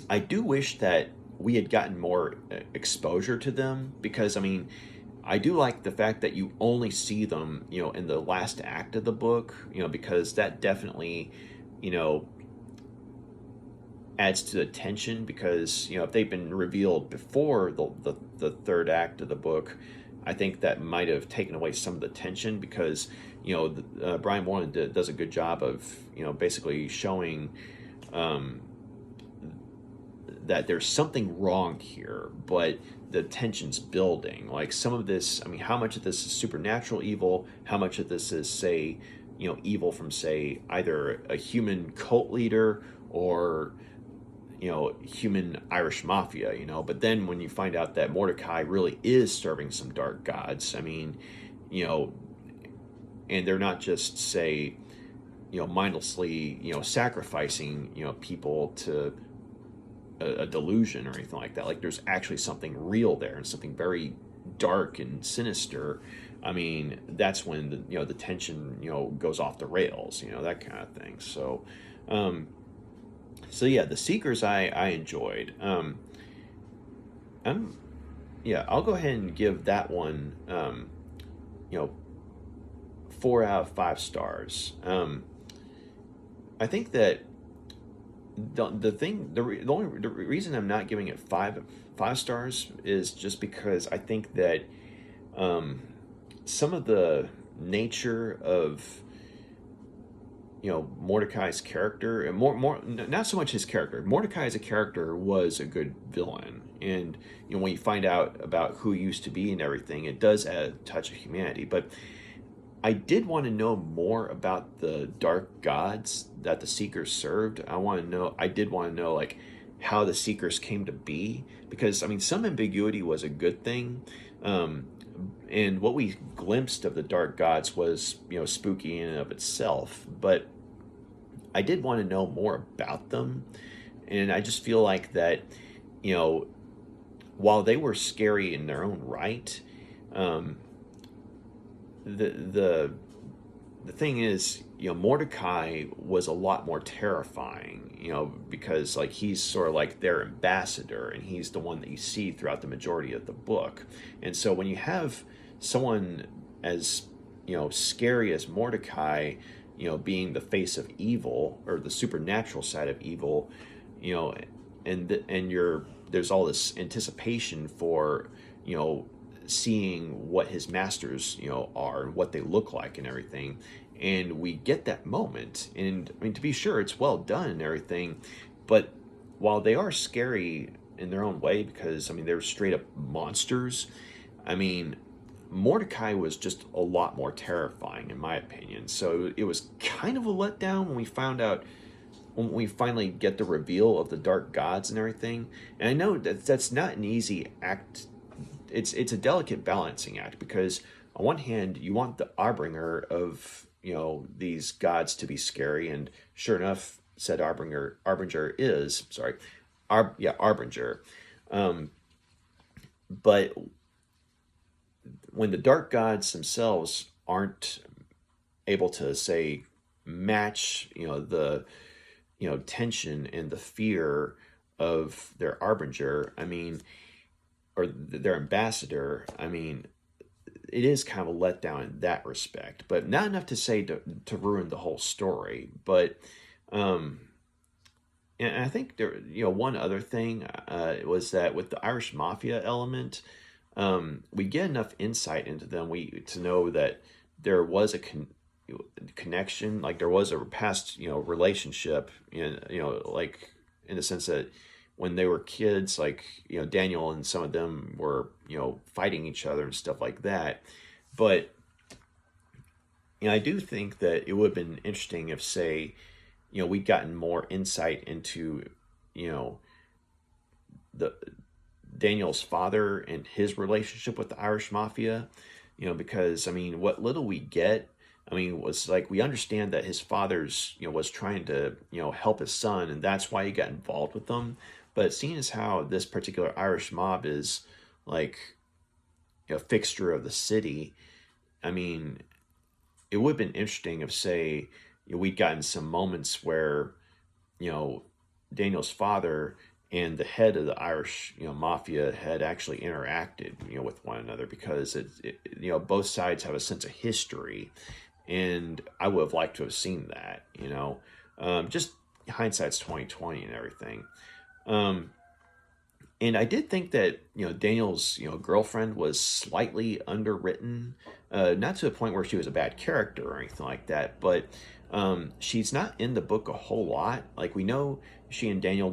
I do wish that we had gotten more exposure to them, because I mean, I do like the fact that you only see them, in the last act of the book, because that definitely, you know, adds to the tension. Because if they've been revealed before the third act of the book, I think that might have taken away some of the tension. Because Brian Moreland does a good job of basically showing that there's something wrong here, but the tension's building. Like some of this, I mean, how much of this is supernatural evil? How much of this is, say, evil from, say, either a human cult leader or, human Irish mafia, But then when you find out that Mordecai really is serving some dark gods, I mean, and they're not just, say, mindlessly, sacrificing, people to a delusion or anything like that. Like there's actually something real there and something very dark and sinister. I mean, that's when the tension goes off the rails, that kind of thing. So yeah, the Seekers I enjoyed. I'll go ahead and give that one 4 out of 5 stars. I think that the reason I'm not giving it five stars is just because I think that some of the nature of Mordecai's character, and more not so much his character. Mordecai as a character was a good villain, and when you find out about who he used to be and everything, it does add a touch of humanity. But I did want to know more about the dark gods that the Seekers served. I did want to know, like, how the Seekers came to be, because I mean, some ambiguity was a good thing. And what we glimpsed of the dark gods was, spooky in and of itself. But I did want to know more about them, and I just feel like that, while they were scary in their own right, the thing is, Mordecai was a lot more terrifying, because like he's sort of like their ambassador, and he's the one that you see throughout the majority of the book. And so when you have someone as scary as Mordecai, being the face of evil, or the supernatural side of evil, there's all this anticipation for seeing what his masters are and what they look like and everything. And we get that moment, and I mean, to be sure, it's well done and everything, but while they are scary in their own way, because I mean, they're straight up monsters, I mean, Mordecai was just a lot more terrifying in my opinion. So it was kind of a letdown when we finally get the reveal of the dark gods and everything. And I know that that's not an easy act. It's a delicate balancing act, because on one hand you want the Arbringer of these gods to be scary, and sure enough, said Arbringer is Arbringer. But when the dark gods themselves aren't able to, say, match the tension and the fear of their Arbringer, I mean, or their ambassador, I mean, it is kind of a letdown in that respect, but not enough to say to ruin the whole story. But and I think there, one other thing was that with the Irish Mafia element, we get enough insight into them to know that there was a connection, like there was a past relationship, like in the sense that when they were kids, like, Daniel and some of them were, fighting each other and stuff like that. But, I do think that it would have been interesting if, say, we'd gotten more insight into, the Daniel's father and his relationship with the Irish mafia, because I mean, what little we get, I mean, was like we understand that his father's, was trying to, help his son, and that's why he got involved with them. But seeing as how this particular Irish mob is like a fixture of the city, I mean, it would have been interesting if, say, we'd gotten some moments where, you know, Daniel's father and the head of the Irish, mafia had actually interacted, with one another, because both sides have a sense of history, and I would have liked to have seen that, just hindsight's 2020 and everything. Um, and I did think that, Daniel's, girlfriend was slightly underwritten, not to the point where she was a bad character or anything like that, but she's not in the book a whole lot. Like, we know she and Daniel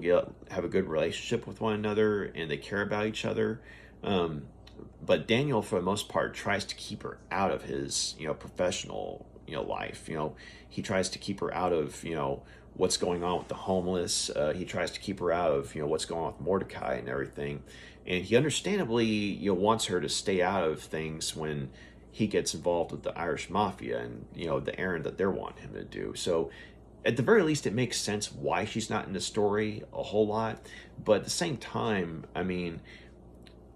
have a good relationship with one another and they care about each other. Um, but Daniel, for the most part, tries to keep her out of his, professional, life. He tries to keep her out of, what's going on with the homeless. He tries to keep her out of, what's going on with Mordecai and everything. And he understandably, wants her to stay out of things when he gets involved with the Irish mafia and, the errand that they're wanting him to do. So at the very least, it makes sense why she's not in the story a whole lot. But at the same time, I mean,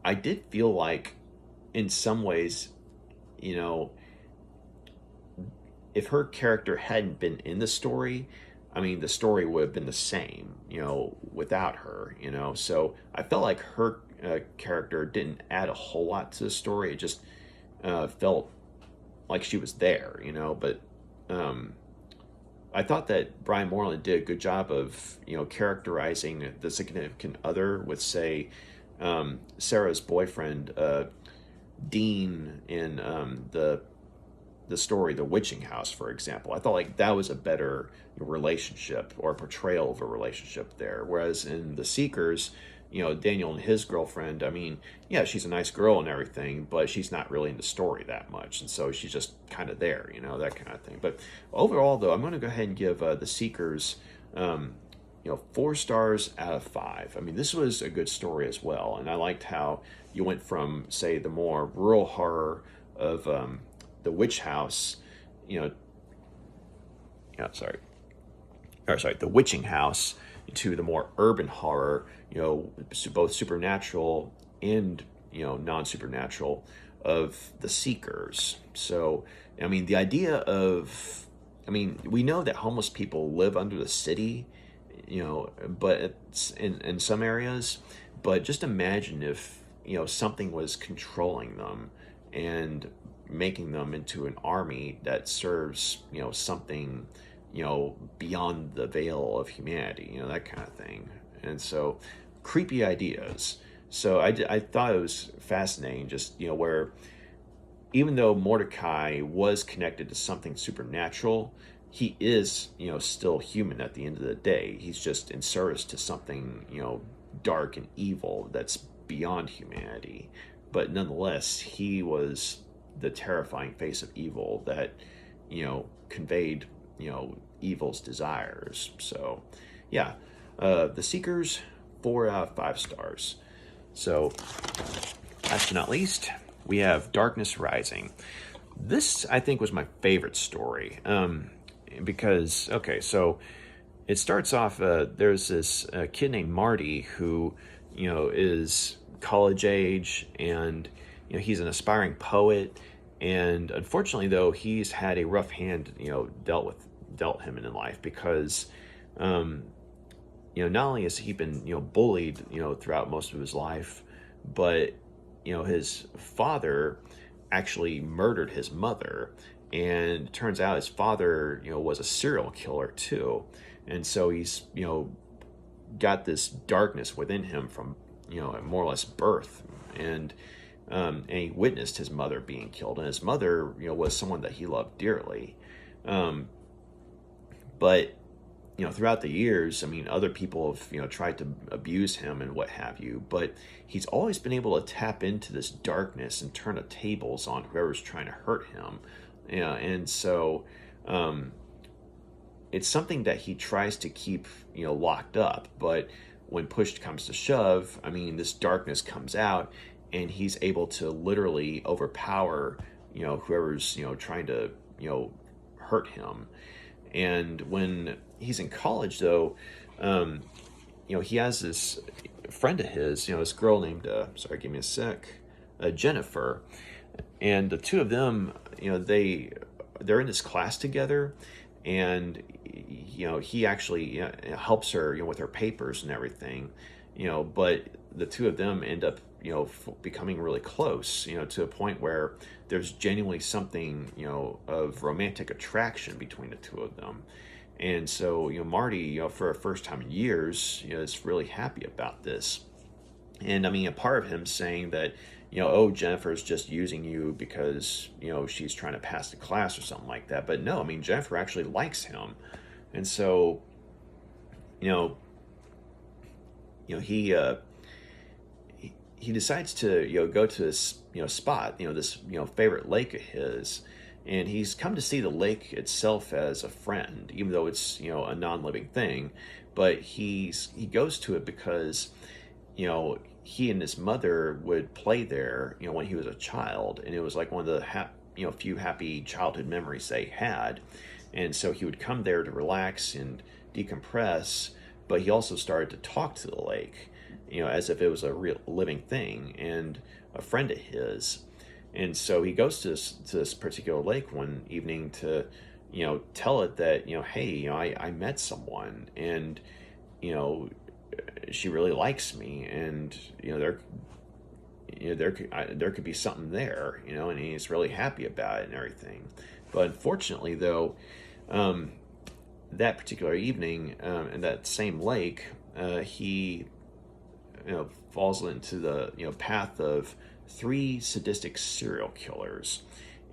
I did feel like in some ways, you know, if her character hadn't been in the story, I mean, the story would have been the same, without her, So I felt like her character didn't add a whole lot to the story. It just felt like she was there, But I thought that Brian Moreland did a good job of, characterizing the significant other with, say, Sarah's boyfriend, Dean, in the story The Witching House, for example. I thought like that was a better relationship or portrayal of a relationship there. Whereas in The Seekers, Daniel and his girlfriend, I mean, yeah, she's a nice girl and everything, but she's not really in the story that much. And so she's just kind of there, that kind of thing. But overall, though, I'm going to go ahead and give The Seekers, 4 stars out of 5. I mean, this was a good story as well. And I liked how you went from, say, the more rural horror of The Witch House, The Witching House, to the more urban horror, both supernatural and, non-supernatural, of The Seekers. So, I mean, the idea of, I mean, we know that homeless people live under the city, but it's in some areas, but just imagine if, something was controlling them and making them into an army that serves, something, beyond the veil of humanity, that kind of thing. And so, creepy ideas. So I thought it was fascinating, just, where even though Mordecai was connected to something supernatural, he is, still human at the end of the day. He's just in service to something, dark and evil that's beyond humanity. But nonetheless, he was the terrifying face of evil that, conveyed, evil's desires. So, yeah, The Seekers, 4 out of 5 stars. So, last but not least, we have Darkness Rising. This, I think, was my favorite story. Because, okay, so it starts off, there's this kid named Marty who, is college age, and, he's an aspiring poet. And unfortunately, though, he's had a rough hand, dealt him in life, because, not only has he been, bullied, throughout most of his life, but, his father actually murdered his mother. And it turns out his father, was a serial killer too. And so he's, got this darkness within him from, more or less birth. And he witnessed his mother being killed. And his mother, was someone that he loved dearly. But, throughout the years, I mean, other people have, tried to abuse him and what have you. But he's always been able to tap into this darkness and turn the tables on whoever's trying to hurt him. And so it's something that he tries to keep, locked up. But when push comes to shove, I mean, this darkness comes out, and he's able to literally overpower, whoever's, trying to, hurt him. And when he's in college, though, he has this friend of his, this girl named, sorry, give me a sec, Jennifer. And the two of them, they're in this class together, and he actually helps her with her papers and everything, but the two of them end up becoming really close, to a point where there's genuinely something of romantic attraction between the two of them. And so Marty, for the first time in years, is really happy about this. And I mean, a part of him saying that, oh, Jennifer's just using you because, she's trying to pass the class or something like that. But no, I mean, Jennifer actually likes him. And so, he decides to, go to this, spot, this, favorite lake of his. And he's come to see the lake itself as a friend, even though it's, a non-living thing. But he goes to it because, he and his mother would play there, when he was a child, and it was like one of the few happy childhood memories they had. And so he would come there to relax and decompress, but he also started to talk to the lake, as if it was a real living thing and a friend of his. And so he goes to this particular lake one evening to, tell it that, hey, I met someone, and, she really likes me, and there could be something there, and he's really happy about it and everything. But unfortunately, though, that particular evening, in that same lake, he falls into the path of 3 sadistic serial killers,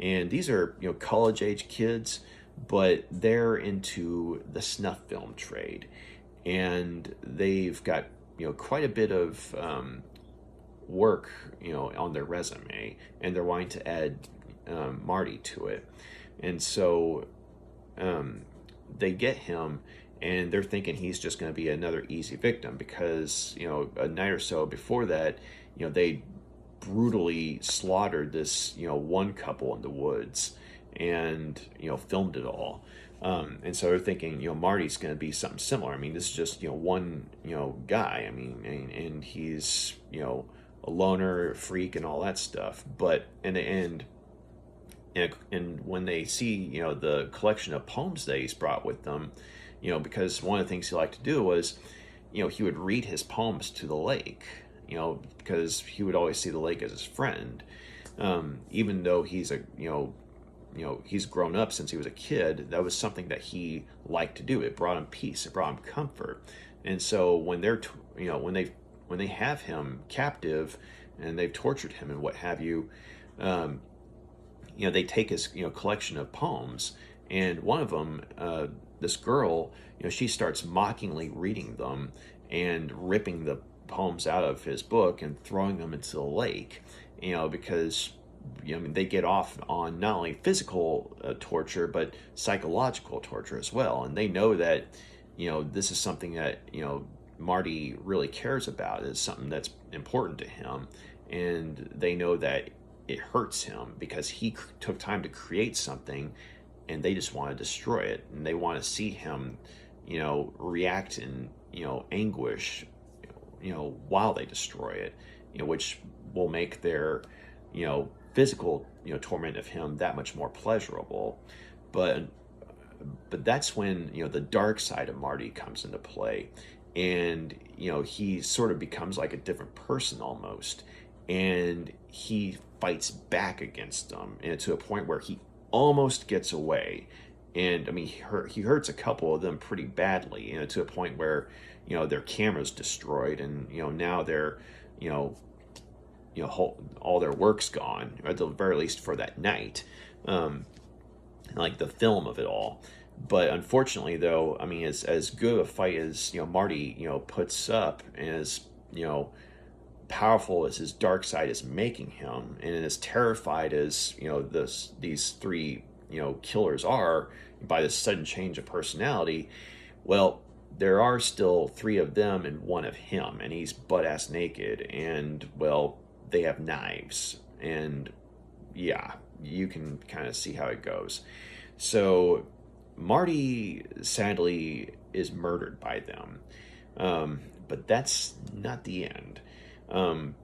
and these are college age kids, but they're into the snuff film trade. And they've got quite a bit of work on their resume, and they're wanting to add Marty to it. And so they get him, and they're thinking he's just going to be another easy victim because a night or so before that, they brutally slaughtered this one couple in the woods, and filmed it all. And so they're thinking, Marty's going to be something similar. I mean, this is just, one, guy. I mean, and he's, a loner, freak, and all that stuff. But in the end, and when they see, the collection of poems that he's brought with them, because one of the things he liked to do was, he would read his poems to the lake, because he would always see the lake as his friend. Even though he's he's grown up since he was a kid, that was something that he liked to do. It brought him peace. It brought him comfort. And so when they're, when they have him captive and they've tortured him and what have you, they take his, collection of poems, and one of them, this girl, she starts mockingly reading them and ripping the poems out of his book and throwing them into the lake, because they get off on not only physical torture, but psychological torture as well. And they know that, this is something that, Marty really cares about, is something that's important to him. And they know that it hurts him because he took time to create something, and they just want to destroy it. And they want to see him, react in, anguish, while they destroy it, which will make their, physical torment of him that much more pleasurable. But that's when the dark side of Marty comes into play, and he sort of becomes like a different person almost, and he fights back against them, and to a point where he almost gets away. And I mean, he hurts a couple of them pretty badly, to a point where their camera's destroyed, and now they're all their work's gone, or at the very least for that night, like the film of it all. But unfortunately, though, I mean, as good a fight as Marty puts up, and as powerful as his dark side is making him, and as terrified as these 3 killers are by this sudden change of personality, well, there are still three of them and one of him, and he's butt-ass naked, and, well, they have knives, and yeah, you can kind of see how it goes. So Marty, sadly, is murdered by them. But that's not the end. Um,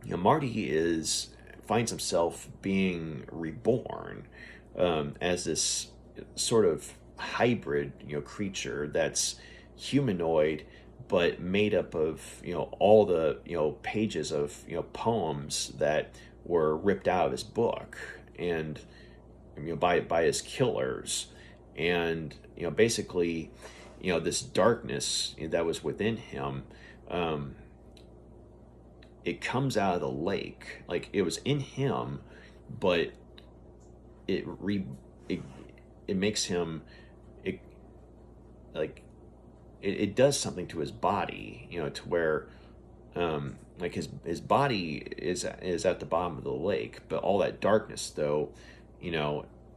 Marty finds himself being reborn as this sort of hybrid, creature that's humanoid, but made up of all the pages of poems that were ripped out of his book, and by his killers, and basically this darkness that was within him. Um, it comes out of the lake, like it was in him, but it re it, it makes him, it like it does something to his body, to where like his body is at the bottom of the lake, but all that darkness, though,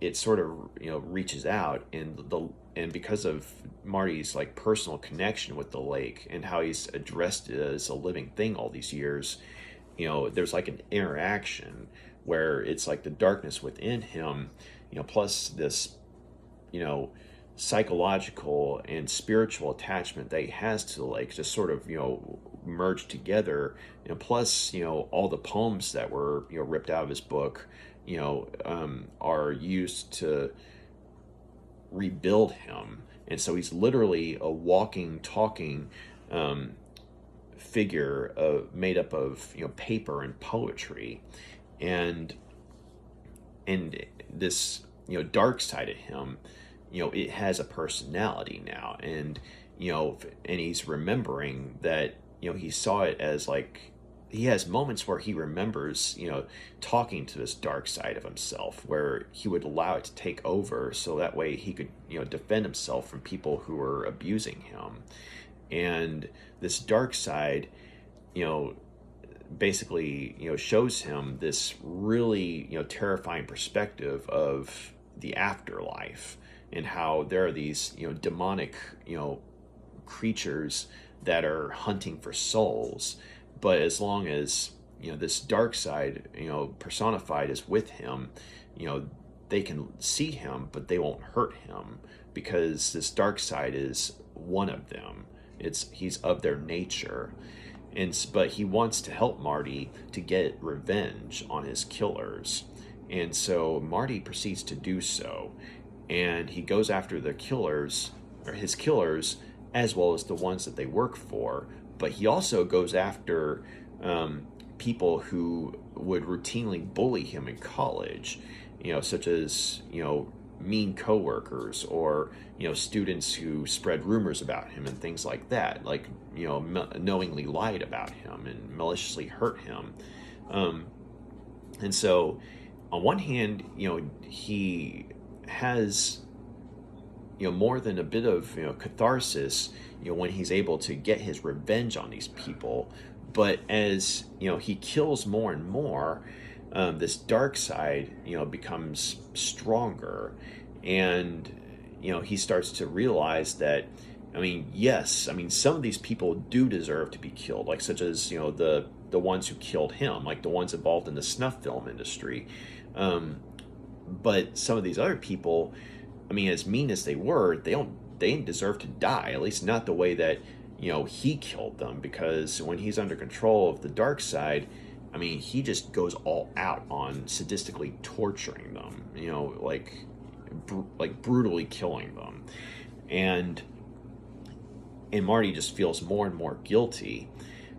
it sort of reaches out, and because of Marty's like personal connection with the lake and how he's addressed it as a living thing all these years, there's like an interaction where it's like the darkness within him, plus this, psychological and spiritual attachment that he has to the lake, just sort of merge together, and plus all the poems that were ripped out of his book, are used to rebuild him, and so he's literally a walking, talking figure made up of paper and poetry, and this dark side of him, it has a personality now, and and he's remembering that he saw it as like, he has moments where he remembers talking to this dark side of himself, where he would allow it to take over so that way he could defend himself from people who were abusing him. And this dark side basically shows him this really terrifying perspective of the afterlife, and how there are these demonic creatures that are hunting for souls, but as long as this dark side personified is with him, they can see him but they won't hurt him, because this dark side is one of them. He's of their nature, but he wants to help Marty to get revenge on his killers, and so Marty proceeds to do so, and he goes after the killers, or his killers, as well as the ones that they work for. But he also goes after people who would routinely bully him in college, such as mean coworkers, or students who spread rumors about him and things like that, like knowingly lied about him and maliciously hurt him. And so on one hand, he has more than a bit of catharsis when he's able to get his revenge on these people, but as he kills more and more, this dark side becomes stronger, and he starts to realize that, yes, some of these people do deserve to be killed, like such as the ones who killed him, like the ones involved in the snuff film industry, but some of these other people, as mean as they were, they didn't deserve to die, at least not the way that he killed them, because when he's under control of the dark side, he just goes all out on sadistically torturing them, like brutally killing them, and Marty just feels more and more guilty,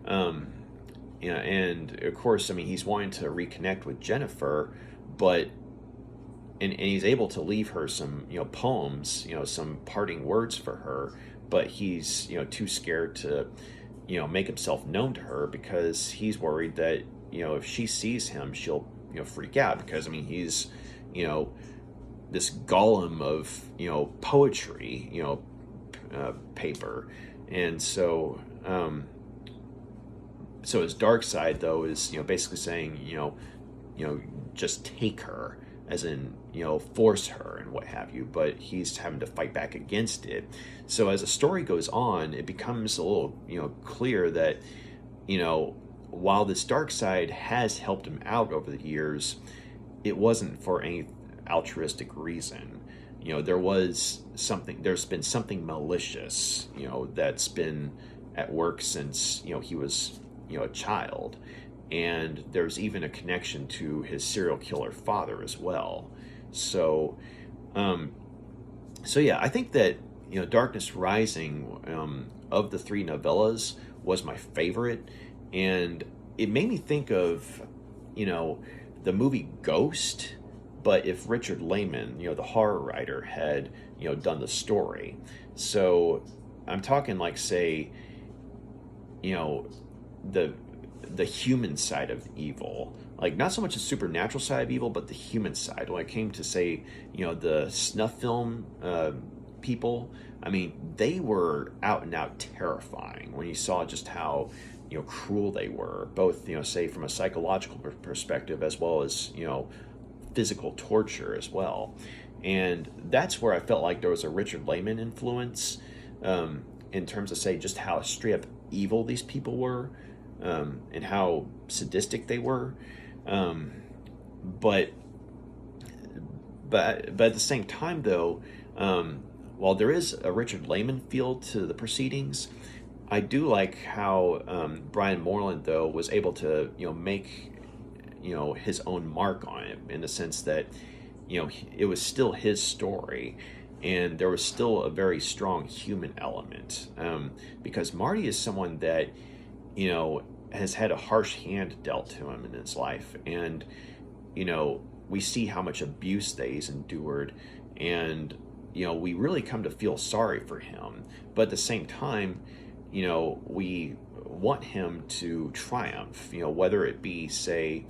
and of course, he's wanting to reconnect with Jennifer, but and he's able to leave her some poems, some parting words for her, but he's too scared to make himself known to her, because he's worried that if she sees him, she'll freak out, because he's this golem of poetry, paper, and so his dark side, though, is basically saying just take her, as in, force her and what have you, but he's having to fight back against it. So as the story goes on, it becomes a little, clear that, while this dark side has helped him out over the years, it wasn't for any altruistic reason. There's been something malicious, that's been at work since, he was, a child. And there's even a connection to his serial killer father as well. So, yeah, I think that, Darkness Rising, of the three novellas, was my favorite. And it made me think of, the movie Ghost, but if Richard Lehman, the horror writer, had, done the story. So I'm talking like, say, the human side of evil, like not so much the supernatural side of evil, but the human side. When it came to, say, the snuff film people, I mean, they were out and out terrifying when you saw just how, cruel they were, both, say from a psychological perspective as well as, physical torture as well. And that's where I felt like there was a Richard Lehman influence, in terms of, say, just how straight up evil these people were, and how sadistic they were. But at the same time, though, while there is a Richard Lehman feel to the proceedings, I do like how Brian Moreland, though, was able to make his own mark on it, in the sense that it was still his story, and there was still a very strong human element, because Marty is someone that has had a harsh hand dealt to him in his life, and we see how much abuse that he's endured, and we really come to feel sorry for him. But at the same time, we want him to triumph, whether it be, say,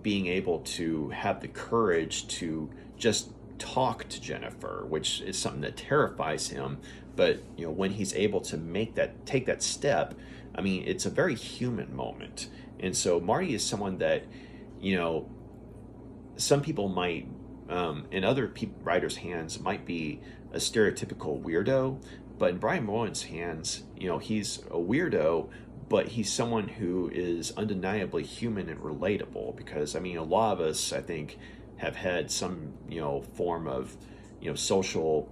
being able to have the courage to just talk to Jennifer, which is something that terrifies him. But when he's able to take that step, I mean, it's a very human moment. And so Marty is someone that, some people might, in other writers' hands, might be a stereotypical weirdo, but in Brian Moreland's hands, he's a weirdo, but he's someone who is undeniably human and relatable. Because, I mean, a lot of us, I think, have had some, form of, social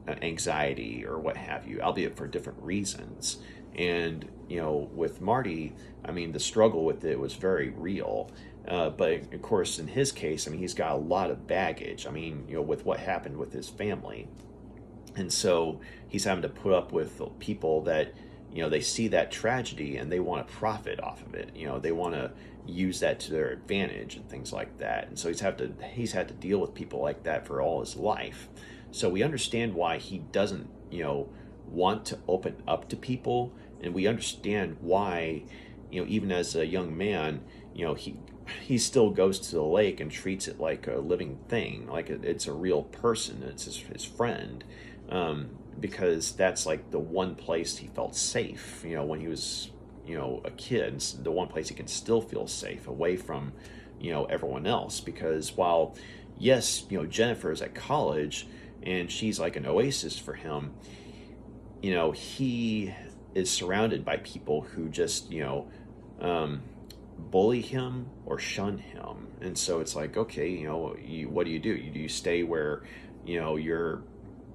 anxiety or what have you, albeit for different reasons. And, with Marty, I mean, the struggle with it was very real. But of course, in his case, I mean, he's got a lot of baggage. I mean, with what happened with his family. And so he's having to put up with people that, they see that tragedy and they want to profit off of it. They want to use that to their advantage and things like that. And so he's had to deal with people like that for all his life. So we understand why he doesn't, want to open up to people. And we understand why, even as a young man, he still goes to the lake and treats it like a living thing, like it's a real person. It's his friend, because that's like the one place he felt safe, when he was, a kid. It's the one place he can still feel safe away from, everyone else. Because while, yes, Jennifer is at college and she's like an oasis for him, he is surrounded by people who just, bully him or shun him. And so it's like, okay, what do? Do you stay where, you're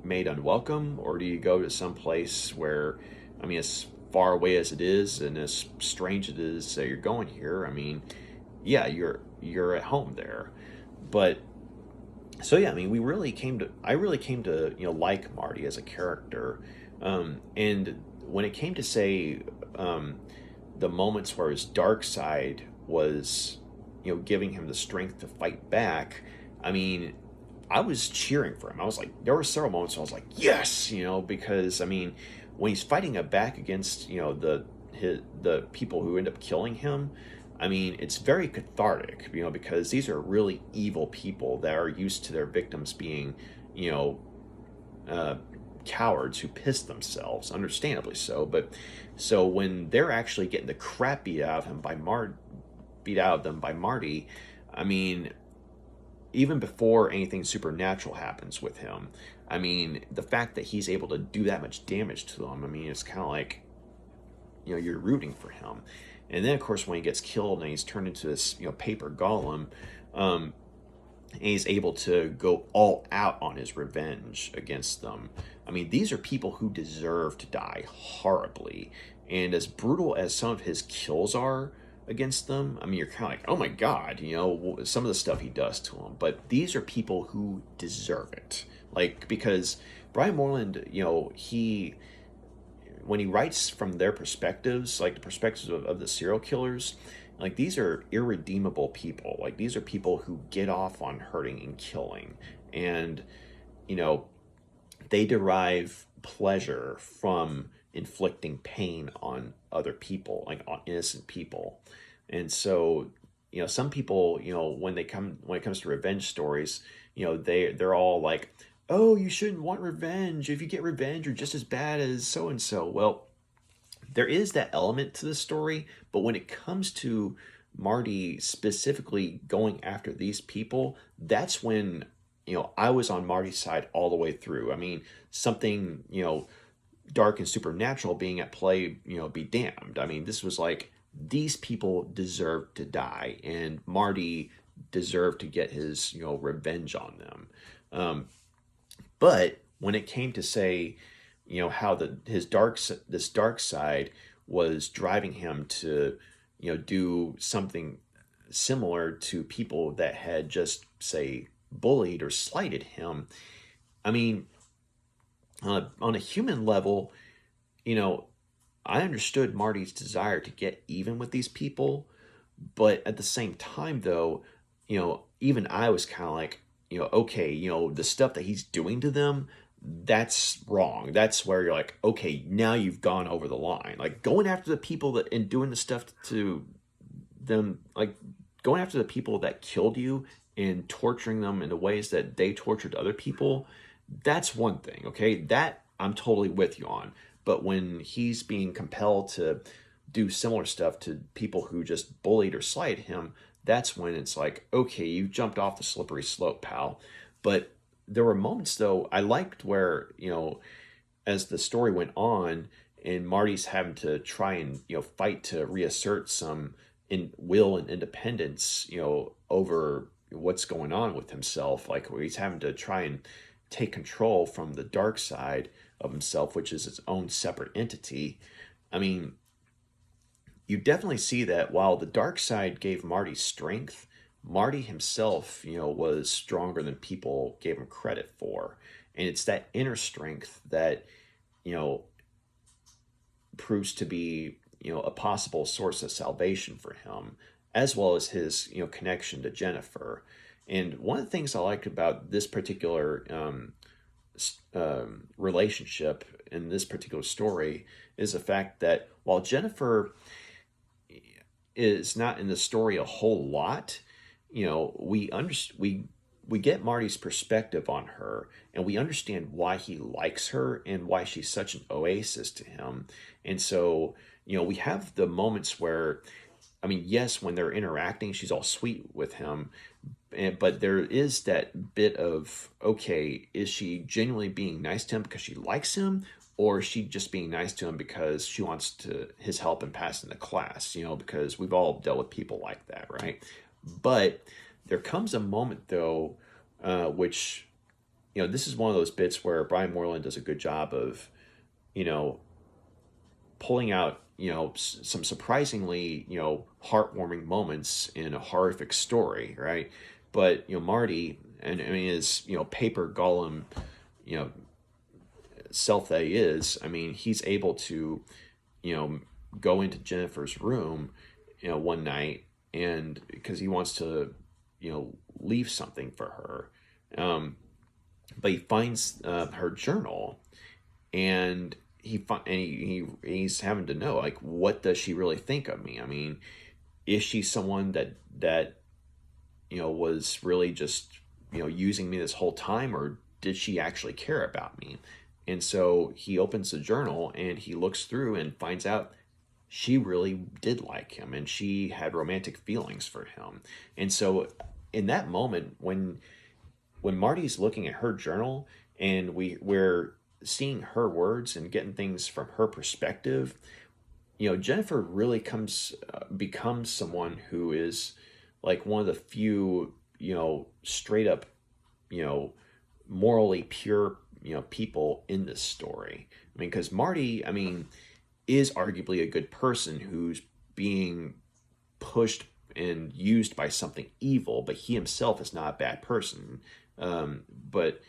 made unwelcome, or do you go to some place where, I mean, as far away as it is and as strange it is that you're going here, I mean, yeah, you're at home there. But so yeah, I mean, I really came to like Marty as a character, and when it came to, say, the moments where his dark side was, giving him the strength to fight back, I mean, I was cheering for him. I was like, there were several moments where I was like, yes, because, I mean, when he's fighting back against, the people who end up killing him, I mean, it's very cathartic, because these are really evil people that are used to their victims being, cowards who piss themselves, understandably so. But so when they're actually getting the crap beat out of them by Marty, I mean, even before anything supernatural happens with him. I mean, the fact that he's able to do that much damage to them, I mean, it's kind of like, you're rooting for him. And then, of course, when he gets killed and he's turned into this, paper golem, and he's able to go all out on his revenge against them. I mean, these are people who deserve to die horribly. And as brutal as some of his kills are against them, I mean, you're kind of like, oh my God, some of the stuff he does to them. But these are people who deserve it. Like, because Brian Moreland, when he writes from their perspectives, like the perspectives of the serial killers, like these are irredeemable people. Like these are people who get off on hurting and killing. And, they derive pleasure from inflicting pain on other people, like on innocent people. And so, some people, when it comes to revenge stories, they're all like, oh, you shouldn't want revenge. If you get revenge, you're just as bad as so and so. Well, there is that element to the story, but when it comes to Marty specifically going after these people, that's when, I was on Marty's side all the way through. I mean, something, dark and supernatural being at play, be damned. I mean, this was like, these people deserve to die, and Marty deserved to get his, revenge on them. But when it came to say, how this dark side was driving him to, do something similar to people that had just, say, bullied or slighted him. I mean, on a human level, I understood Marty's desire to get even with these people, but at the same time, though, even I was kind of like, okay, the stuff that he's doing to them, that's wrong. That's where you're like, okay, now you've gone over the line. Like going after the people that and doing the stuff to them, like going after the people that killed you and torturing them in the ways that they tortured other people, that's one thing, okay? That I'm totally with you on. But when he's being compelled to do similar stuff to people who just bullied or slighted him, that's when it's like, okay, you jumped off the slippery slope, pal. But there were moments, though, I liked where, as the story went on and Marty's having to try and, fight to reassert some will and independence, over what's going on with himself, like where he's having to try and take control from the dark side of himself, which is its own separate entity. I mean, you definitely see that while the dark side gave Marty strength, Marty himself, was stronger than people gave him credit for. And it's that inner strength that, proves to be, a possible source of salvation for him, as well as his, connection to Jennifer. And one of the things I liked about this particular relationship in this particular story is the fact that while Jennifer is not in the story a whole lot, we get Marty's perspective on her, and we understand why he likes her and why she's such an oasis to him. And so, we have the moments where, I mean, yes, when they're interacting, she's all sweet with him, but there is that bit of, okay, is she genuinely being nice to him because she likes him, or is she just being nice to him because she wants his help in passing the class? Because we've all dealt with people like that, right? But there comes a moment, though, which, this is one of those bits where Brian Moreland does a good job of, pulling out, some surprisingly, heartwarming moments in a horrific story, right? But, Marty, and I mean, his, paper golem, self that he is, I mean, he's able to, go into Jennifer's room, one night, and because he wants to, leave something for her. But he finds her journal, and he's having to know, like, what does she really think of me? I mean, is she someone that was really just using me this whole time, or did she actually care about me? And so he opens the journal and he looks through and finds out she really did like him, and she had romantic feelings for him. And so in that moment when Marty's looking at her journal and we're seeing her words and getting things from her perspective, Jennifer really becomes someone who is like one of the few, straight up, you know, morally pure, people in this story. I mean, because Marty, I mean, is arguably a good person who's being pushed and used by something evil, but he himself is not a bad person. But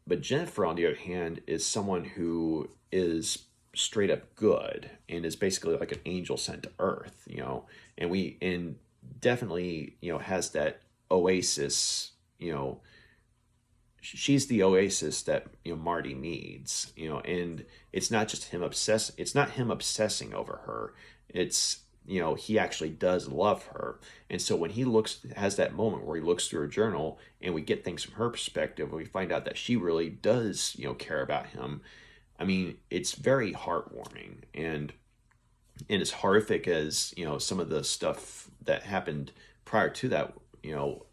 but Jennifer, on the other hand, is someone who is straight up good and is basically like an angel sent to Earth, and definitely, has that oasis, she's the oasis that, Marty needs, and it's not just it's not him obsessing over her. It's, he actually does love her. And so when he has that moment where he looks through her journal and we get things from her perspective and we find out that she really does, care about him. I mean, it's very heartwarming, and as horrific as, some of the stuff that happened prior to that,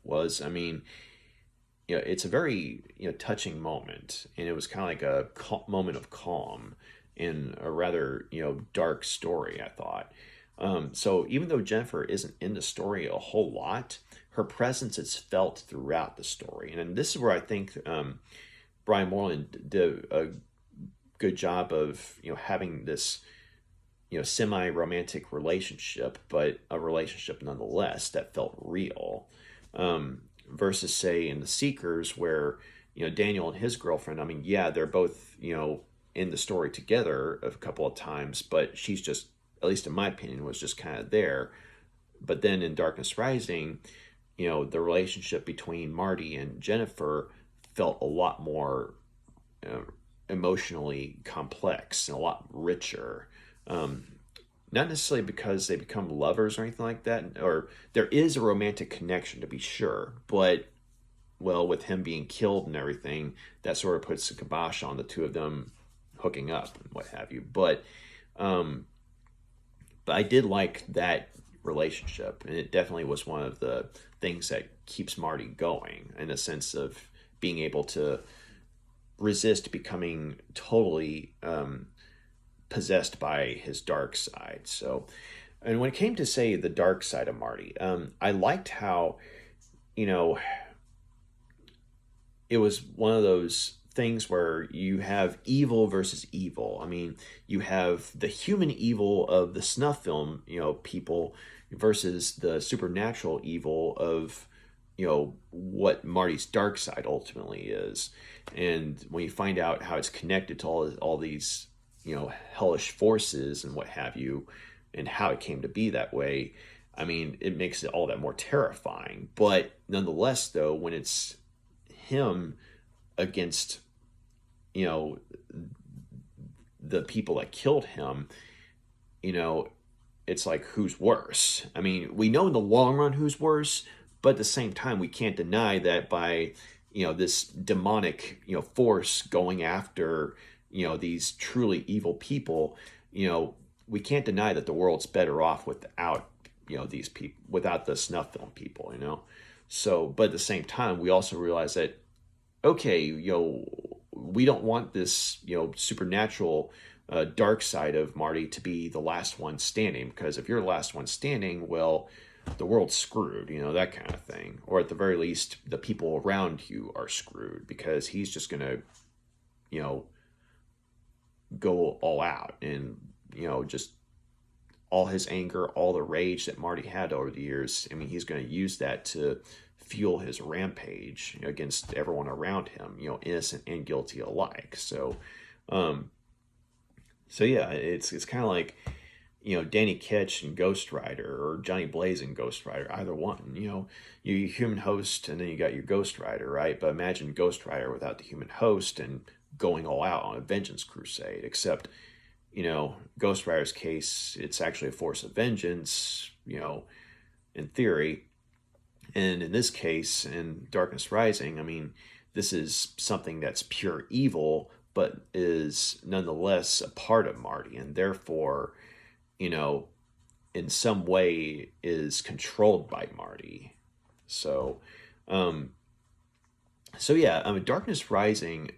was, I mean, it's a very, touching moment, and it was kind of like a moment of calm in a rather, dark story, I thought. So even though Jennifer isn't in the story a whole lot, her presence is felt throughout the story. And this is where I think Brian Moreland did a good job of, having this, semi-romantic relationship, but a relationship nonetheless that felt real. Versus, say, in The Seekers, where, Daniel and his girlfriend, I mean, yeah, they're both, in the story together a couple of times, but she's just, at least in my opinion, was just kind of there. But then in Darkness Rising, the relationship between Marty and Jennifer felt a lot more emotionally complex and a lot richer. Not necessarily because they become lovers or anything like that, or there is a romantic connection to be sure, but, well, with him being killed and everything, that sort of puts a kibosh on the two of them hooking up and what have you. But I did like that relationship, and it definitely was one of the things that keeps Marty going, in a sense of being able to resist becoming totally possessed by his dark side. So, and when it came to, say, the dark side of Marty, I liked how, it was one of those things where you have evil versus evil. I mean, you have the human evil of the snuff film, people, versus the supernatural evil of, what Marty's dark side ultimately is. And when you find out how it's connected to all these, hellish forces and what have you, and how it came to be that way, I mean, it makes it all that more terrifying. But nonetheless, though, when it's him against, the people that killed him, it's like, who's worse? I mean, we know in the long run who's worse, but at the same time, we can't deny that by, this demonic, force going after, these truly evil people, we can't deny that the world's better off without, these people, without the snuff film people, So, but at the same time, we also realize that, okay, we don't want this, supernatural dark side of Marty to be the last one standing, because if you're the last one standing, well, the world's screwed, that kind of thing. Or at the very least, the people around you are screwed, because he's just going to, go all out and, just all his anger, all the rage that Marty had over the years. I mean, he's going to use that to fuel his rampage against everyone around him, innocent and guilty alike. So, yeah, it's kind of like, Danny Ketch and Ghost Rider, or Johnny Blaze and Ghost Rider, either one. You human host, and then you got your Ghost Rider, right? But imagine Ghost Rider without the human host and going all out on a vengeance crusade. Except, Ghost Rider's case, it's actually a force of vengeance, in theory. And in this case, in Darkness Rising, I mean, this is something that's pure evil, but is nonetheless a part of Marty, and therefore, in some way is controlled by Marty. So, um, so yeah, Darkness Rising,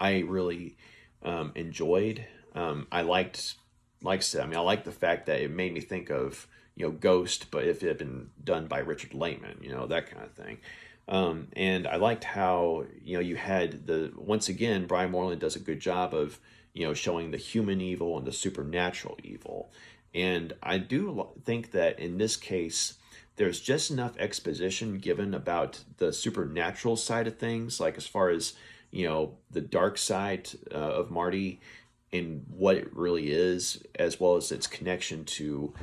I really enjoyed. I liked, like I said, I liked the fact that it made me think of, Ghost, but if it had been done by Richard Laitman, that kind of thing. And I liked how, you had once again, Brian Moreland does a good job of, showing the human evil and the supernatural evil. And I do think that in this case, there's just enough exposition given about the supernatural side of things, like as far as, the dark side of Marty and what it really is, as well as its connection to,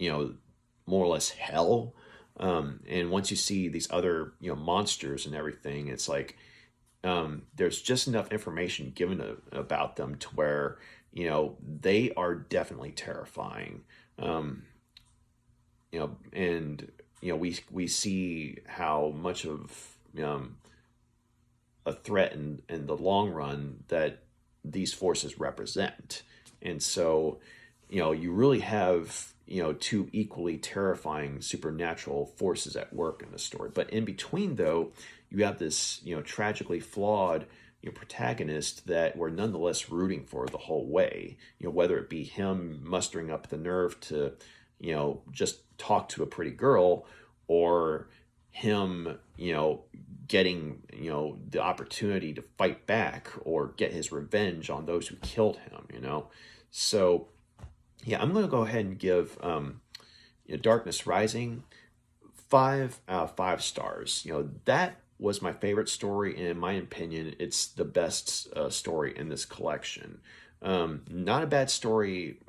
more or less hell. And once you see these other, monsters and everything, it's like there's just enough information given about them to where, they are definitely terrifying. And we see how much of a threat in the long run that these forces represent. And so, you really have, two equally terrifying supernatural forces at work in the story. But in between, though, you have this, tragically flawed, protagonist that we're nonetheless rooting for the whole way. Whether it be him mustering up the nerve to, just talk to a pretty girl, or him, getting, the opportunity to fight back or get his revenge on those who killed him. So, yeah, I'm going to go ahead and give Darkness Rising 5 out of 5 stars. That was my favorite story, and in my opinion, it's the best story in this collection. Not a bad story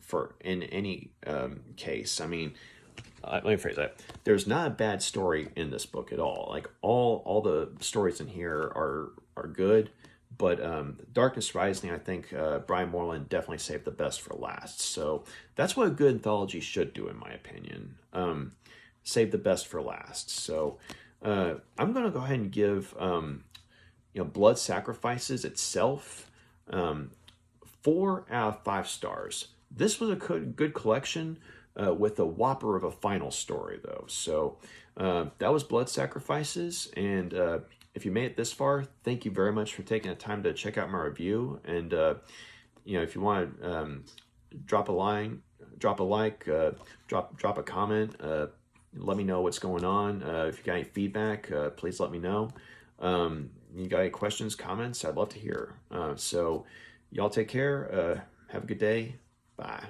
for in any case. Let me phrase that. There's not a bad story in this book at all. Like all the stories in here are good, but Darkness Rising, I think Brian Moreland definitely saved the best for last. So that's what a good anthology should do, in my opinion. Save the best for last. So I'm going to go ahead and give Blood Sacrifices itself 4 out of 5 stars. This was a good collection with a whopper of a final story, though. So that was Blood Sacrifices, and if you made it this far, thank you very much for taking the time to check out my review. And if you want to drop a line, drop a like, drop a comment. Let me know what's going on. If you got any feedback, please let me know. You got any questions, comments? I'd love to hear. So y'all take care. Have a good day. Bye.